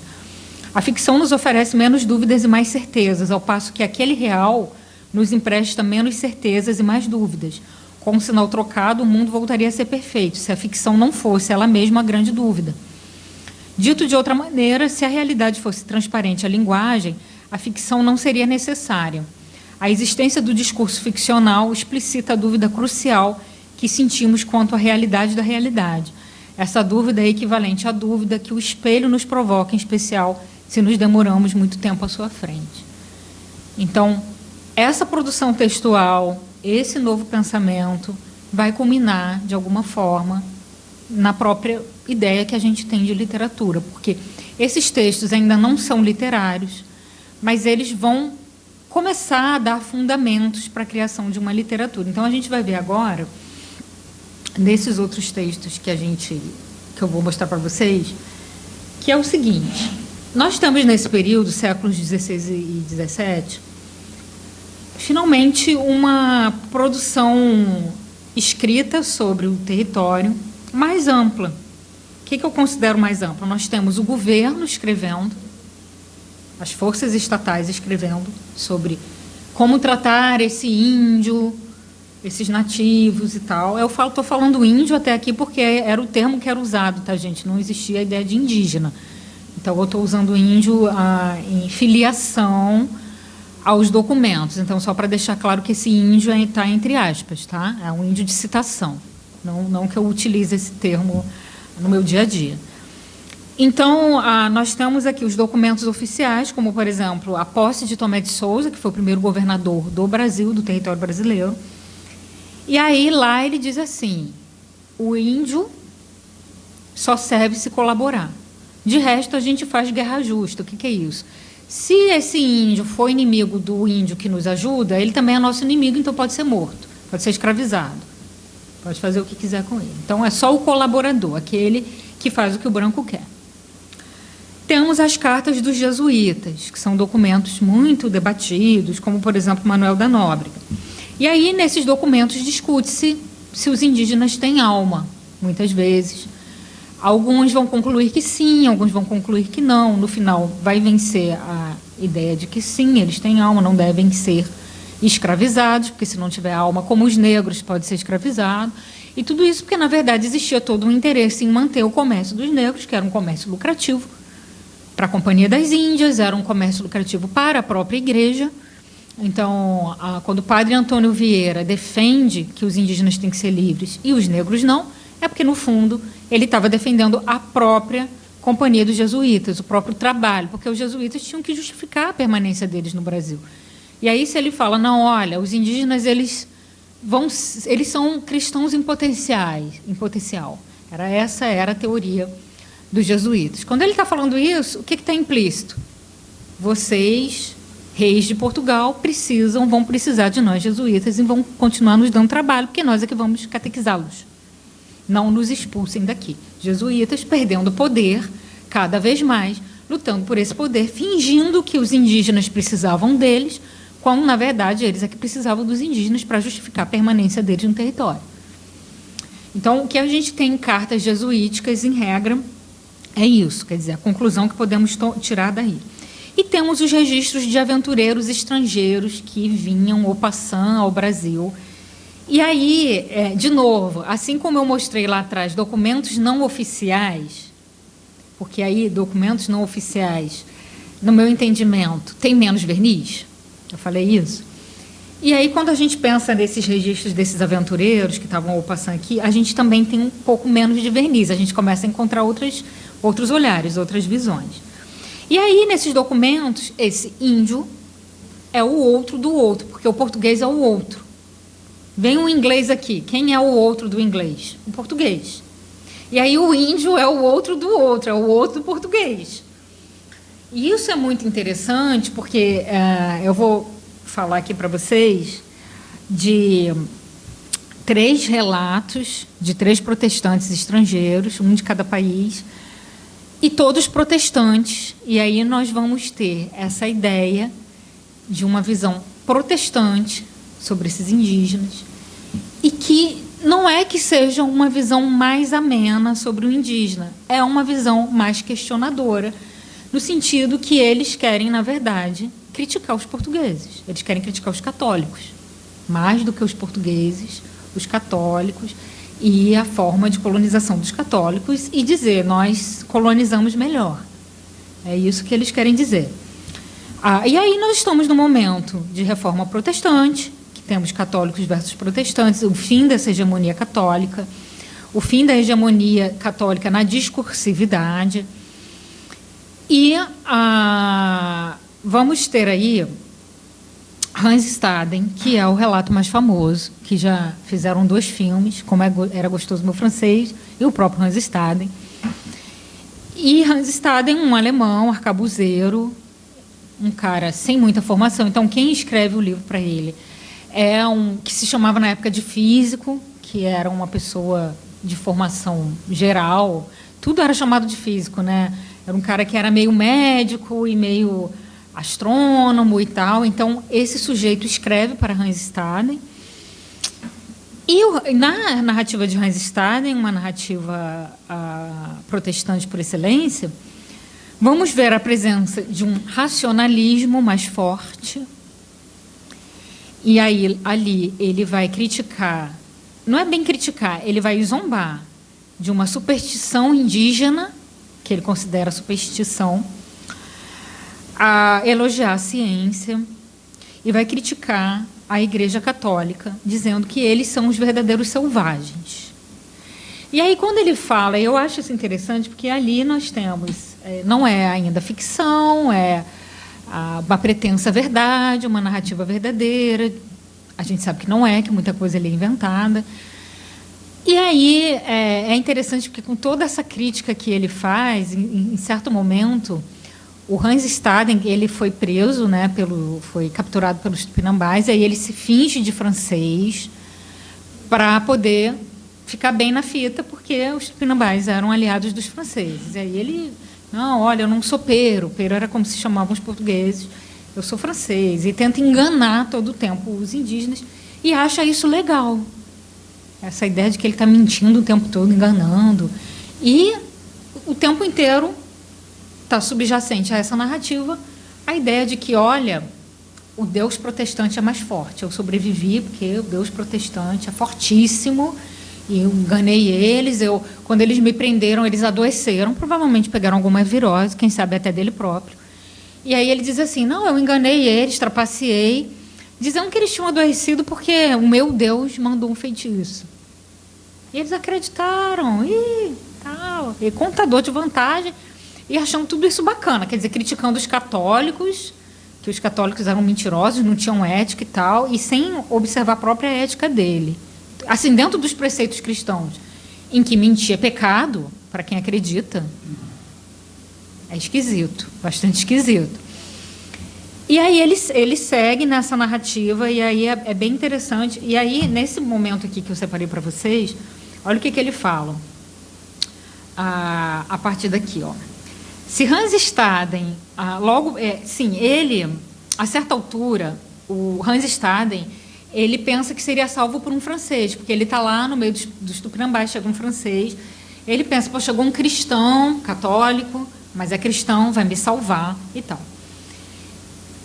A ficção nos oferece menos dúvidas e mais certezas, ao passo que aquele real nos empresta menos certezas e mais dúvidas. Com um sinal trocado, o mundo voltaria a ser perfeito, se a ficção não fosse ela mesma a grande dúvida. Dito de outra maneira, se a realidade fosse transparente à linguagem, a ficção não seria necessária. A existência do discurso ficcional explicita a dúvida crucial que sentimos quanto à realidade da realidade. Essa dúvida é equivalente à dúvida que o espelho nos provoca, em especial se nos demoramos muito tempo à sua frente. Então, essa produção textual, esse novo pensamento, vai culminar, de alguma forma, na própria ideia que a gente tem de literatura, porque esses textos ainda não são literários, mas eles vão começar a dar fundamentos para a criação de uma literatura. Então, a gente vai ver agora, nesses outros textos que eu vou mostrar para vocês, que é o seguinte: nós estamos nesse período, séculos XVI e XVII, finalmente uma produção escrita sobre o território mais ampla. O que eu considero mais ampla? Nós temos o governo escrevendo, as forças estatais escrevendo sobre como tratar esse índio, esses nativos e tal. Eu estou falando índio até aqui porque era o termo que era usado, tá, gente? Não existia a ideia de indígena. Então, eu estou usando índio em filiação aos documentos. Então, só para deixar claro que esse índio está entre aspas, tá? É um índio de citação. Não que eu utilize esse termo no meu dia a dia. Então, nós temos aqui os documentos oficiais, como, por exemplo, a posse de Tomé de Souza, que foi o primeiro governador do Brasil, do território brasileiro. E aí, lá, ele diz assim: o índio só serve se colaborar. De resto, a gente faz guerra justa. O que é isso? Se esse índio for inimigo do índio que nos ajuda, ele também é nosso inimigo, então pode ser morto, pode ser escravizado, pode fazer o que quiser com ele. Então, é só o colaborador, aquele que faz o que o branco quer. Temos as cartas dos jesuítas, que são documentos muito debatidos, como, por exemplo, Manuel da Nóbrega. E aí, nesses documentos, discute-se se os indígenas têm alma, muitas vezes. Alguns vão concluir que sim, alguns vão concluir que não. No final, vai vencer a ideia de que sim, eles têm alma, não devem ser escravizados, porque se não tiver alma, como os negros, pode ser escravizado. E tudo isso porque, na verdade, existia todo um interesse em manter o comércio dos negros, que era um comércio lucrativo para a Companhia das Índias, era um comércio lucrativo para a própria igreja. Então, quando o padre Antônio Vieira defende que os indígenas têm que ser livres e os negros não, é porque, no fundo, ele estava defendendo a própria Companhia dos Jesuítas, o próprio trabalho, porque os jesuítas tinham que justificar a permanência deles no Brasil. E aí, se ele fala, não, olha, os indígenas eles são cristãos em potencial. Essa era a teoria dos jesuítas. Quando ele está falando isso, o que está implícito? Vocês, reis de Portugal, vão precisar de nós, jesuítas, e vão continuar nos dando trabalho, porque nós é que vamos catequizá-los. Não nos expulsem daqui. Jesuítas perdendo poder cada vez mais, lutando por esse poder, fingindo que os indígenas precisavam deles, quando, na verdade, eles é que precisavam dos indígenas para justificar a permanência deles no território. Então, o que a gente tem em cartas jesuíticas, em regra, é isso, quer dizer, a conclusão que podemos tirar daí. E temos os registros de aventureiros estrangeiros que vinham ou passam ao Brasil. E aí, de novo, assim como eu mostrei lá atrás, documentos não oficiais, porque aí documentos não oficiais, no meu entendimento, tem menos verniz, eu falei isso. E aí, quando a gente pensa nesses registros desses aventureiros que estavam ou passando aqui, a gente também tem um pouco menos de verniz, a gente começa a encontrar outros olhares, outras visões. E aí, nesses documentos, esse índio é o outro do outro, porque o português é o outro. Vem o inglês aqui. Quem é o outro do inglês? O português. E aí o índio é o outro do outro, é o outro do português. E isso é muito interessante, porque eu vou falar aqui para vocês de 3 relatos de 3 protestantes estrangeiros, um de cada país, e todos protestantes. E aí nós vamos ter essa ideia de uma visão protestante sobre esses indígenas, e que não é que seja uma visão mais amena sobre o indígena, é uma visão mais questionadora, no sentido que eles querem, na verdade, criticar os portugueses, eles querem criticar os católicos, mais do que os portugueses, os católicos, e a forma de colonização dos católicos, e dizer, nós colonizamos melhor. É isso que eles querem dizer. E aí nós estamos no momento de reforma protestante, que temos católicos versus protestantes, o fim dessa hegemonia católica, o fim da hegemonia católica na discursividade. E vamos ter aí Hans Staden, que é o relato mais famoso, que já fizeram 2 filmes, Como Era Gostoso Meu Francês, e o próprio Hans Staden. E Hans Staden, um alemão, arcabuzeiro, um cara sem muita formação. Então, quem escreve o livro para ele é que se chamava na época de físico, que era uma pessoa de formação geral. Tudo era chamado de físico, né? Era um cara que era meio médico e meio astrônomo e tal. Então, esse sujeito escreve para Hans Staden. E na narrativa de Hans Staden, uma narrativa protestante por excelência, vamos ver a presença de um racionalismo mais forte. E aí, ali, ele vai criticar, não é bem criticar, ele vai zombar de uma superstição indígena, que ele considera superstição, a elogiar a ciência, e vai criticar a Igreja Católica, dizendo que eles são os verdadeiros selvagens. E aí, quando ele fala, eu acho isso interessante, porque ali nós temos, não é ainda ficção, é uma pretensa verdade, uma narrativa verdadeira. A gente sabe que não é, que muita coisa ali é inventada. E aí é interessante, porque com toda essa crítica que ele faz, em certo momento, o Hans Staden, ele foi preso, né, foi capturado pelos tupinambás, e aí ele se finge de francês para poder ficar bem na fita, porque os tupinambás eram aliados dos franceses. E aí ele, não, olha, eu não sou pero era como se chamavam os portugueses, eu sou francês, e tenta enganar todo o tempo os indígenas, e acha isso legal. Essa ideia de que ele está mentindo o tempo todo, enganando. E o tempo inteiro está subjacente a essa narrativa a ideia de que, olha, o Deus protestante é mais forte. Eu sobrevivi porque o Deus protestante é fortíssimo e eu enganei eles. Quando eles me prenderam, eles adoeceram, provavelmente pegaram alguma virose, quem sabe até dele próprio. E aí ele diz assim, não, eu enganei eles, trapaceei, dizendo que eles tinham adoecido porque o meu Deus mandou um feitiço. E eles acreditaram, e contador de vantagem, e achando tudo isso bacana, quer dizer, criticando os católicos, que os católicos eram mentirosos, não tinham ética e tal, e sem observar a própria ética dele. Assim, dentro dos preceitos cristãos, em que mentir é pecado, para quem acredita, É esquisito, bastante esquisito. E aí ele segue nessa narrativa, e aí é bem interessante. E aí, nesse momento aqui que eu separei para vocês, olha o que ele fala. A partir daqui, ó. Se Hans Staden, ele, a certa altura, o Hans Staden, ele pensa que seria salvo por um francês, porque ele está lá no meio dos Tupinambás, chega um francês, ele pensa, pô, chegou um cristão, católico, mas é cristão, vai me salvar e tal.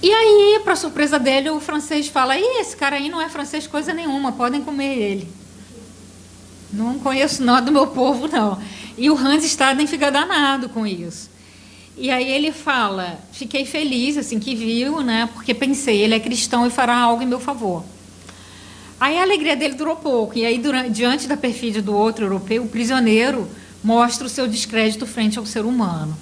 E aí, para surpresa dele, o francês fala, esse cara aí não é francês coisa nenhuma, podem comer ele. Não conheço nada do meu povo, não. E o Hans Staden fica danado com isso. E aí ele fala, fiquei feliz, assim, que viu, né, porque pensei, ele é cristão e fará algo em meu favor. Aí a alegria dele durou pouco, e aí, diante da perfídia do outro europeu, o prisioneiro mostra o seu descrédito frente ao ser humano.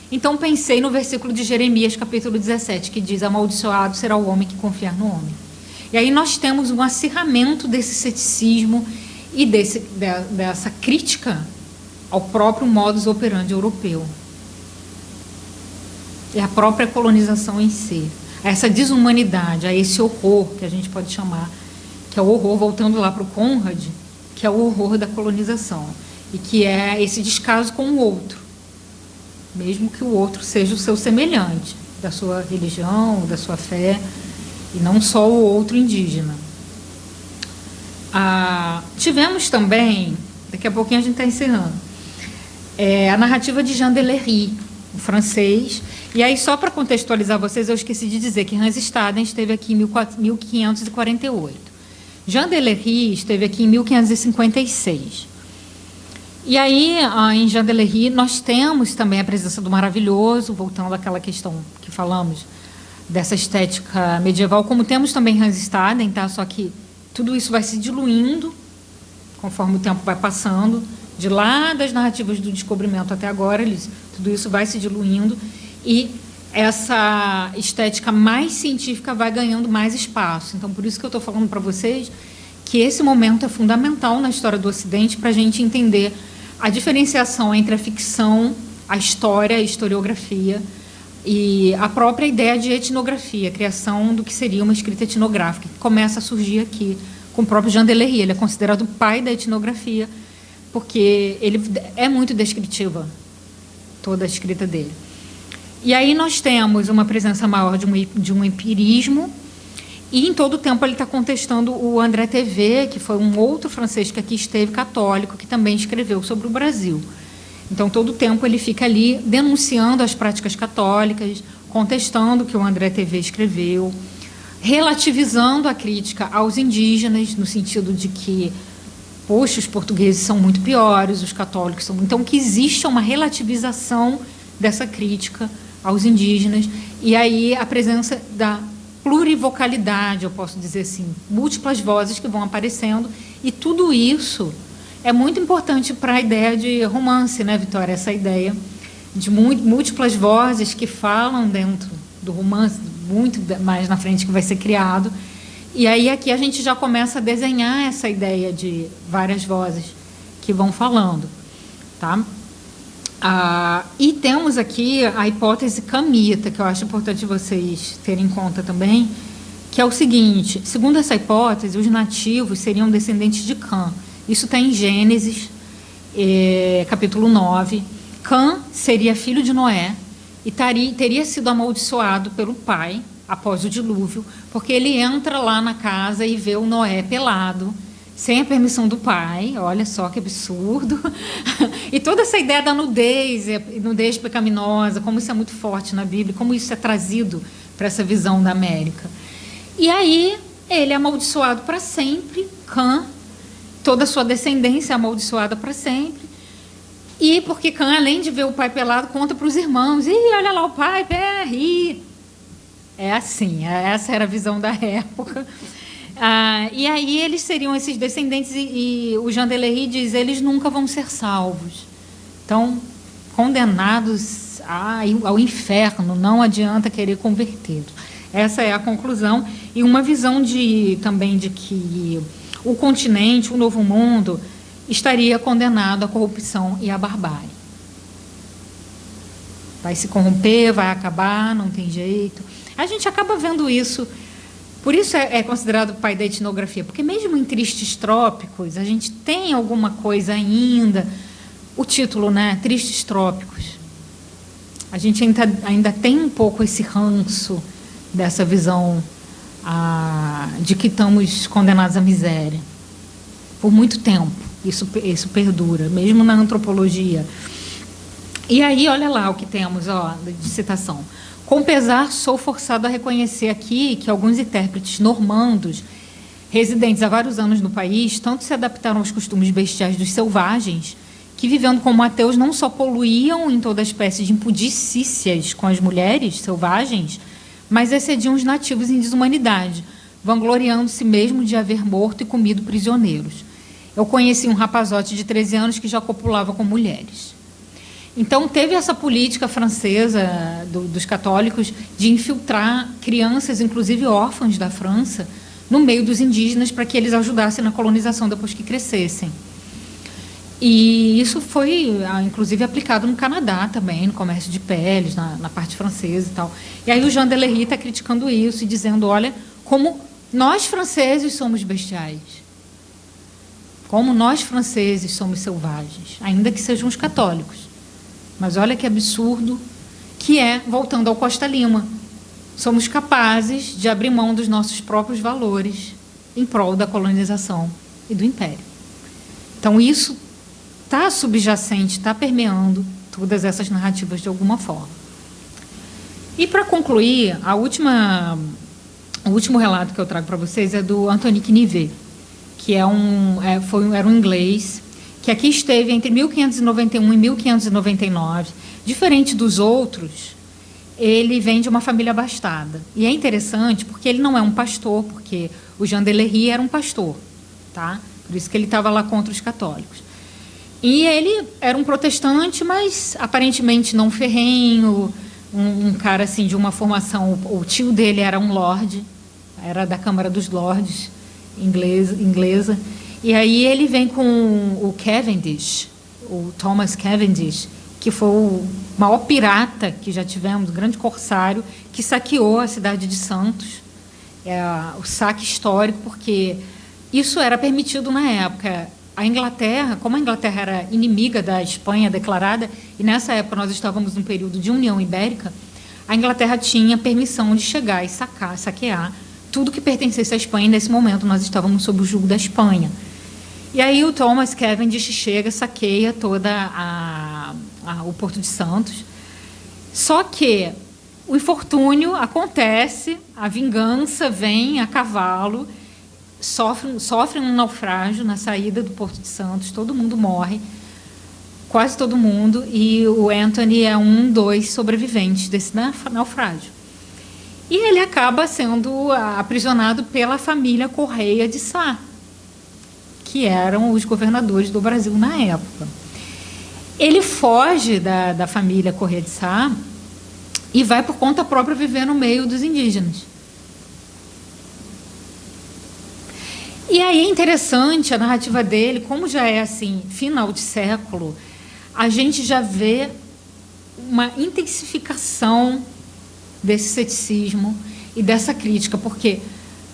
Então pensei no versículo de Jeremias, capítulo 17, que diz, amaldiçoado será o homem que confiar no homem. E aí nós temos um acirramento desse ceticismo e dessa crítica ao próprio modus operandi europeu. É a própria colonização em si. A essa desumanidade, a esse horror, que a gente pode chamar, que é o horror, voltando lá para o Conrad, que é o horror da colonização. E que é esse descaso com o outro. Mesmo que o outro seja o seu semelhante, da sua religião, da sua fé, e não só o outro indígena. Tivemos também, daqui a pouquinho a gente está encerrando, a narrativa de Jean Delery, um francês. E aí, só para contextualizar vocês, eu esqueci de dizer que Hans Staden esteve aqui em 1548. Jean Delery esteve aqui em 1556. E aí, em Jean Delery, nós temos também a presença do maravilhoso, voltando àquela questão que falamos, dessa estética medieval, como temos também Hans Staden, tá? Só que tudo isso vai se diluindo conforme o tempo vai passando, de lá das narrativas do descobrimento até agora, tudo isso vai se diluindo, e essa estética mais científica vai ganhando mais espaço. Então, por isso que eu estou falando para vocês que esse momento é fundamental na história do Ocidente para a gente entender a diferenciação entre a ficção, a história, a historiografia e a própria ideia de etnografia, a criação do que seria uma escrita etnográfica, que começa a surgir aqui com o próprio Jean Delery. Ele é considerado o pai da etnografia, porque ele é muito descritiva, toda a escrita dele. E aí nós temos uma presença maior de um empirismo, e em todo o tempo ele está contestando o André Tevet, que foi um outro francês que aqui esteve, católico, que também escreveu sobre o Brasil. Então, todo o tempo ele fica ali denunciando as práticas católicas, contestando o que o André Tevet escreveu, relativizando a crítica aos indígenas, no sentido de que, poxa, os portugueses são muito piores, os católicos são... Então, que existe uma relativização dessa crítica aos indígenas, e aí a presença da plurivocalidade, eu posso dizer assim, múltiplas vozes que vão aparecendo, e tudo isso é muito importante para a ideia de romance, né, Vitória? Essa ideia de múltiplas vozes que falam dentro do romance, muito mais na frente que vai ser criado. E aí aqui a gente já começa a desenhar essa ideia de várias vozes que vão falando, tá? E temos aqui a hipótese camita, que eu acho importante vocês terem em conta também, que é o seguinte: segundo essa hipótese, os nativos seriam descendentes de Cã. Isso está em Gênesis, capítulo 9. Cã seria filho de Noé e teria sido amaldiçoado pelo pai após o dilúvio, porque ele entra lá na casa e vê o Noé pelado, sem a permissão do pai. Olha só que absurdo. E toda essa ideia da nudez, nudez pecaminosa, como isso é muito forte na Bíblia, como isso é trazido para essa visão da América. E aí ele é amaldiçoado para sempre, Cã, toda a sua descendência é amaldiçoada para sempre. E porque Cã, além de ver o pai pelado, conta para os irmãos: ih, olha lá o pai, ri. É assim, essa era a visão da época. E aí eles seriam esses descendentes, e o Jean Delery diz: eles nunca vão ser salvos. Então, condenados ao inferno, não adianta querer convertê-los. Essa é a conclusão, e uma visão também de que o continente, o Novo Mundo, estaria condenado à corrupção e à barbárie. vai se corromper, vai acabar, não tem jeito. A gente acaba vendo isso. Por isso é considerado o pai da etnografia, porque mesmo em Tristes Trópicos, a gente tem alguma coisa ainda, o título, né, Tristes Trópicos, a gente ainda tem um pouco esse ranço dessa visão de que estamos condenados à miséria. Por muito tempo, isso perdura, mesmo na antropologia. E aí, olha lá o que temos, ó, de citação. Com pesar, sou forçado a reconhecer aqui que alguns intérpretes normandos, residentes há vários anos no país, tanto se adaptaram aos costumes bestiais dos selvagens, que, vivendo como ateus, não só poluíam em toda espécie de impudicícias com as mulheres selvagens, mas excediam os nativos em desumanidade, vangloriando-se mesmo de haver morto e comido prisioneiros. Eu conheci um rapazote de 13 anos que já copulava com mulheres. Então, teve essa política francesa dos católicos de infiltrar crianças, inclusive órfãs da França, no meio dos indígenas para que eles ajudassem na colonização depois que crescessem. E isso foi, inclusive, aplicado no Canadá também, no comércio de peles, na parte francesa e tal. E aí o Jean Delery está criticando isso e dizendo, olha, como nós franceses somos bestiais. Como nós franceses somos selvagens, ainda que sejam os católicos. Mas olha que absurdo que é, voltando ao Costa Lima, somos capazes de abrir mão dos nossos próprios valores em prol da colonização e do império. Então, isso está subjacente, está permeando todas essas narrativas de alguma forma. E, para concluir, o último relato que eu trago para vocês é do Anthony Knivet, que era um inglês que aqui esteve entre 1591 e 1599. Diferente dos outros, ele vem de uma família abastada. E é interessante porque ele não é um pastor, porque o Jean Delery era um pastor, tá? Por isso que ele estava lá contra os católicos. E ele era um protestante, mas aparentemente não ferrenho, um cara assim de uma formação. O tio dele era um lorde, era da Câmara dos Lordes inglesa. E aí ele vem com o Cavendish, o Thomas Cavendish, que foi o maior pirata que já tivemos, o grande corsário, que saqueou a cidade de Santos. O saque histórico, porque isso era permitido na época. A Inglaterra, como a Inglaterra era inimiga da Espanha declarada, e nessa época nós estávamos num período de União Ibérica, a Inglaterra tinha permissão de chegar e saquear tudo que pertencesse à Espanha. E nesse momento nós estávamos sob o jugo da Espanha. E aí o Thomas Cavendish chega, saqueia toda o Porto de Santos. Só que o infortúnio acontece, a vingança vem a cavalo, sofre um naufrágio na saída do Porto de Santos, todo mundo morre, quase todo mundo, e o Anthony é um dos sobreviventes desse naufrágio. E ele acaba sendo aprisionado pela família Correia de Sá, que eram os governadores do Brasil na época. Ele foge da família Correia de Sá e vai por conta própria viver no meio dos indígenas. E aí é interessante a narrativa dele, como já é assim, final de século, a gente já vê uma intensificação desse ceticismo e dessa crítica, porque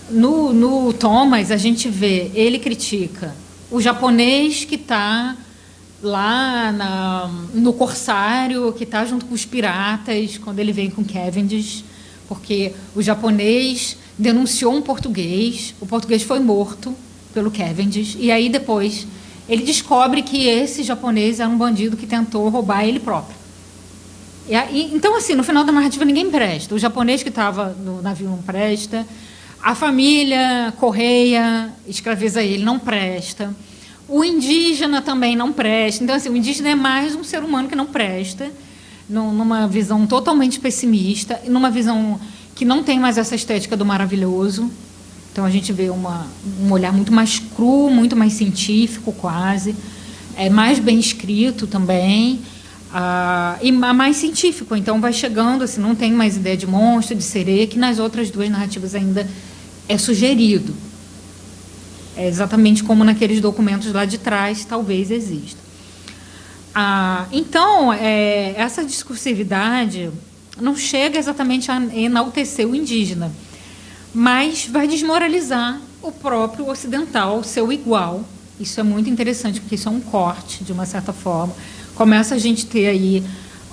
no Thomas a gente vê, ele critica o japonês que está lá no corsário, que está junto com os piratas, quando ele vem com Cavendish, porque o japonês denunciou um português, o português foi morto pelo Cavendish, e aí depois ele descobre que esse japonês era um bandido que tentou roubar ele próprio. Então, assim, no final da narrativa ninguém presta. O japonês que estava no navio não presta, a família Correia escraviza ele, não presta, o indígena também não presta. Então, assim, o indígena é mais um ser humano que não presta, numa visão totalmente pessimista, numa visão que não tem mais essa estética do maravilhoso. Então, a gente vê um olhar muito mais cru, muito mais científico, quase, mais bem escrito também, e mais científico. Então, vai chegando, assim, não tem mais ideia de monstro, de sereia, que nas outras duas narrativas ainda é sugerido. É exatamente como naqueles documentos lá de trás, talvez exista. Então, essa discursividade não chega exatamente a enaltecer o indígena, mas vai desmoralizar o próprio ocidental, o seu igual. Isso é muito interessante, porque isso é um corte, de uma certa forma. Começa a gente ter aí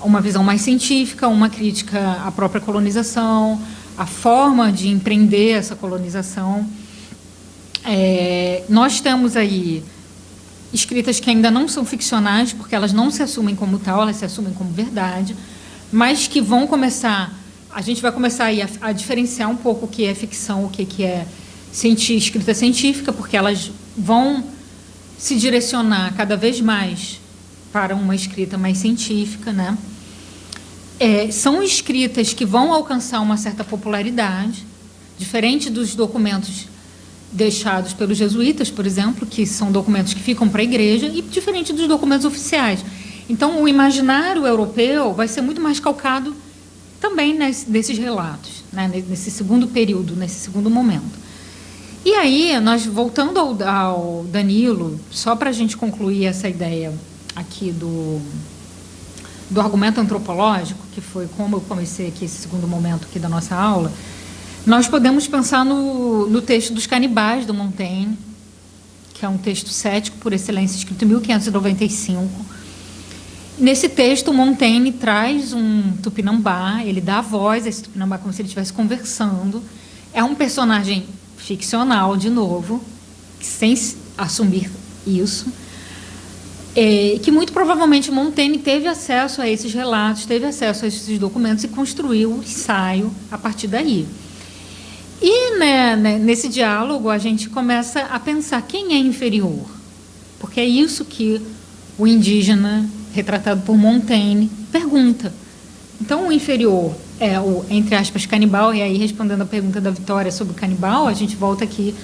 uma visão mais científica, uma crítica à própria colonização, a forma de empreender essa colonização. Nós temos aí escritas que ainda não são ficcionais, porque elas não se assumem como tal, elas se assumem como verdade, mas que vão começar, a gente vai começar aí a diferenciar um pouco o que é ficção, o que é escrita científica, porque elas vão se direcionar cada vez mais para uma escrita mais científica, né? São escritas que vão alcançar uma certa popularidade, diferente dos documentos deixados pelos jesuítas, por exemplo, que são documentos que ficam para a igreja, e diferente dos documentos oficiais. Então, o imaginário europeu vai ser muito mais calcado também nesses relatos, né? Nesse segundo período, nesse segundo momento. E aí, nós voltando ao Danilo, só para a gente concluir essa ideia aqui do argumento antropológico, que foi como eu comecei aqui esse segundo momento aqui da nossa aula, nós podemos pensar no texto dos Canibais, do Montaigne, que é um texto cético por excelência, escrito em 1595. Nesse texto, Montaigne traz um tupinambá, ele dá voz a esse tupinambá como se ele estivesse conversando. É um personagem ficcional, de novo, sem assumir isso, que muito provavelmente Montaigne teve acesso a esses relatos, teve acesso a esses documentos e construiu o ensaio a partir daí. E nesse diálogo a gente começa a pensar quem é inferior, porque é isso que o indígena, retratado por Montaigne, pergunta. Então, o inferior é o, entre aspas, canibal, e aí, respondendo a pergunta da Vitória sobre o canibal, a gente volta aqui,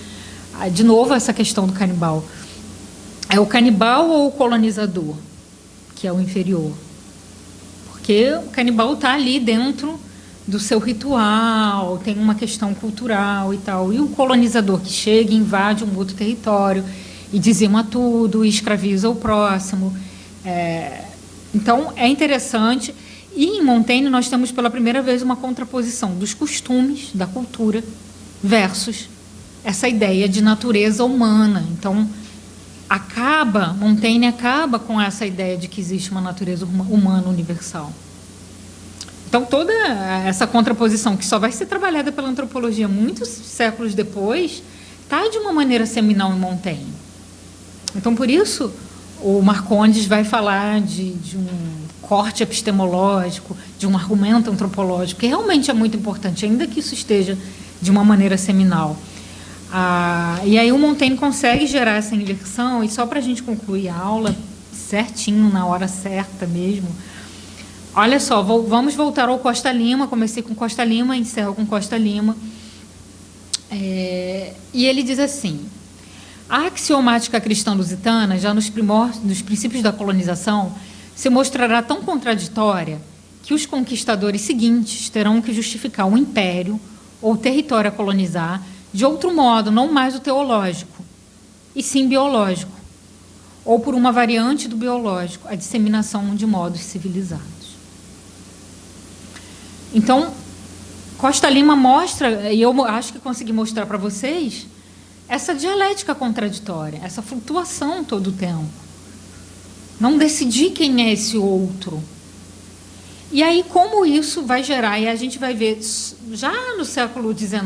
de novo, a essa questão do canibal. É o canibal ou o colonizador que é o inferior? Porque o canibal está ali dentro do seu ritual, tem uma questão cultural e tal. E o colonizador que chega e invade um outro território e dizima tudo, e escraviza o próximo. Então, é interessante. E em Montaigne nós temos pela primeira vez uma contraposição dos costumes, da cultura, versus essa ideia de natureza humana. Então, Montaigne acaba com essa ideia de que existe uma natureza humana universal. Então, toda essa contraposição, que só vai ser trabalhada pela antropologia muitos séculos depois, está de uma maneira seminal em Montaigne. Então, por isso, o Marcondes vai falar de um corte epistemológico, de um argumento antropológico, que realmente é muito importante, ainda que isso esteja de uma maneira seminal. E aí o Montaigne consegue gerar essa inversão, e só para a gente concluir a aula, certinho, na hora certa mesmo, olha só, vamos voltar ao Costa Lima, comecei com Costa Lima, encerro com Costa Lima, e ele diz assim: a axiomática cristã lusitana, já nos princípios da colonização, se mostrará tão contraditória que os conquistadores seguintes terão que justificar o império ou o território a colonizar de outro modo, não mais o teológico, e sim biológico, ou por uma variante do biológico, a disseminação de modos civilizados. Então, Costa Lima mostra, e eu acho que consegui mostrar para vocês, essa dialética contraditória, essa flutuação todo o tempo. Não decidir quem é esse outro. E aí, como isso vai gerar, e a gente vai ver, já no século XIX,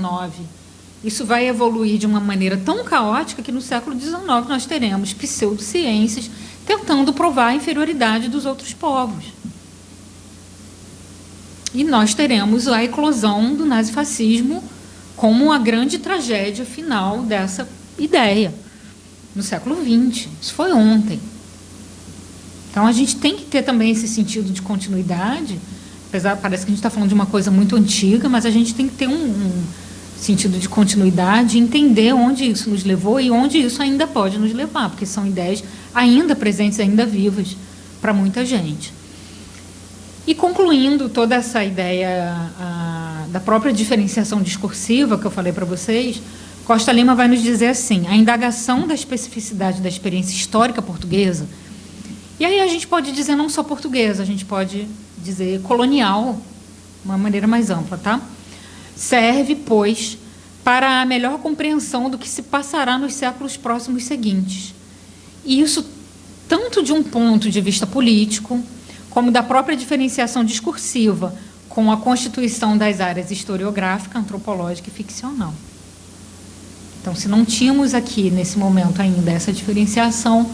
isso vai evoluir de uma maneira tão caótica que no século XIX nós teremos pseudociências tentando provar a inferioridade dos outros povos. E nós teremos a eclosão do nazifascismo como a grande tragédia final dessa ideia, no século XX. Isso foi ontem. Então, a gente tem que ter também esse sentido de continuidade, apesar, parece que a gente está falando de uma coisa muito antiga, mas a gente tem que ter um sentido de continuidade, entender onde isso nos levou e onde isso ainda pode nos levar, porque são ideias ainda presentes, ainda vivas para muita gente. E concluindo toda essa ideia da própria diferenciação discursiva que eu falei para vocês, Costa Lima vai nos dizer assim: a indagação da especificidade da experiência histórica portuguesa E aí a gente pode dizer não só portuguesa, a gente pode dizer colonial, uma maneira mais ampla, tá? Serve, pois, para a melhor compreensão do que se passará nos séculos próximos seguintes. E isso tanto de um ponto de vista político, como da própria diferenciação discursiva com a constituição das áreas historiográfica, antropológica e ficcional. Então, se não tínhamos aqui, nesse momento ainda, essa diferenciação,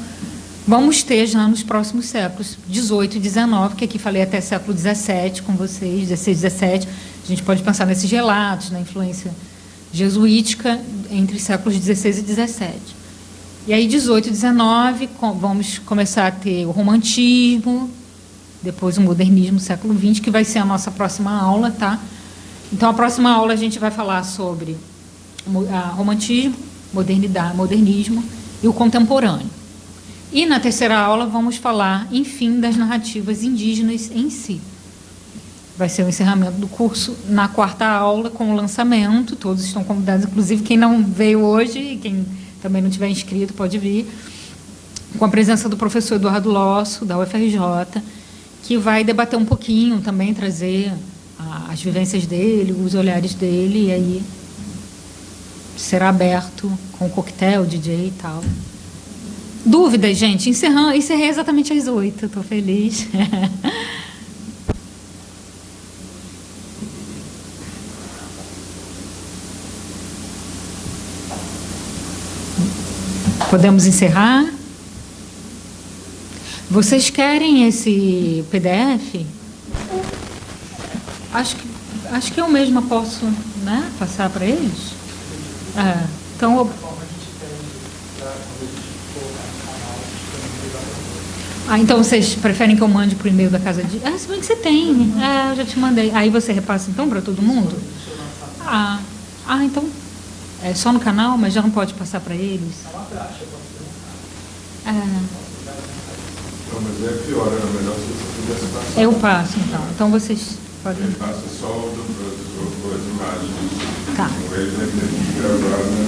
vamos ter já nos próximos séculos, 18 e 19, que aqui falei até século 17 com vocês, 16 e 17, a gente pode pensar nesses relatos, na influência jesuítica entre séculos 16 e 17. E aí, 18 e 19, vamos começar a ter o romantismo, depois o modernismo, século 20, que vai ser a nossa próxima aula, tá? Então, a próxima aula a gente vai falar sobre romantismo, modernidade, modernismo e o contemporâneo. E na terceira aula vamos falar, enfim, das narrativas indígenas em si. Vai ser o encerramento do curso na quarta aula com o lançamento, todos estão convidados, inclusive quem não veio hoje e quem também não tiver inscrito pode vir, com a presença do professor Eduardo Losso, da UFRJ, que vai debater um pouquinho também, trazer as vivências dele, os olhares dele, e aí será aberto com coquetel, DJ e tal. Dúvidas, gente? Encerrei exatamente às 8, estou feliz. Podemos encerrar? Vocês querem esse PDF? Acho que eu mesma posso, né, passar para eles? Então, então vocês preferem que eu mande por e-mail da casa de... se bem que você tem. Eu já te mandei. Aí você repassa então para todo mundo? Então é só no canal, mas já não pode passar para eles? Não, mas é pior, era melhor se você pudesse passar. Eu passo, então. Então vocês podem... Passa só as imagens. Tá. Ele vai ter que gravar, né?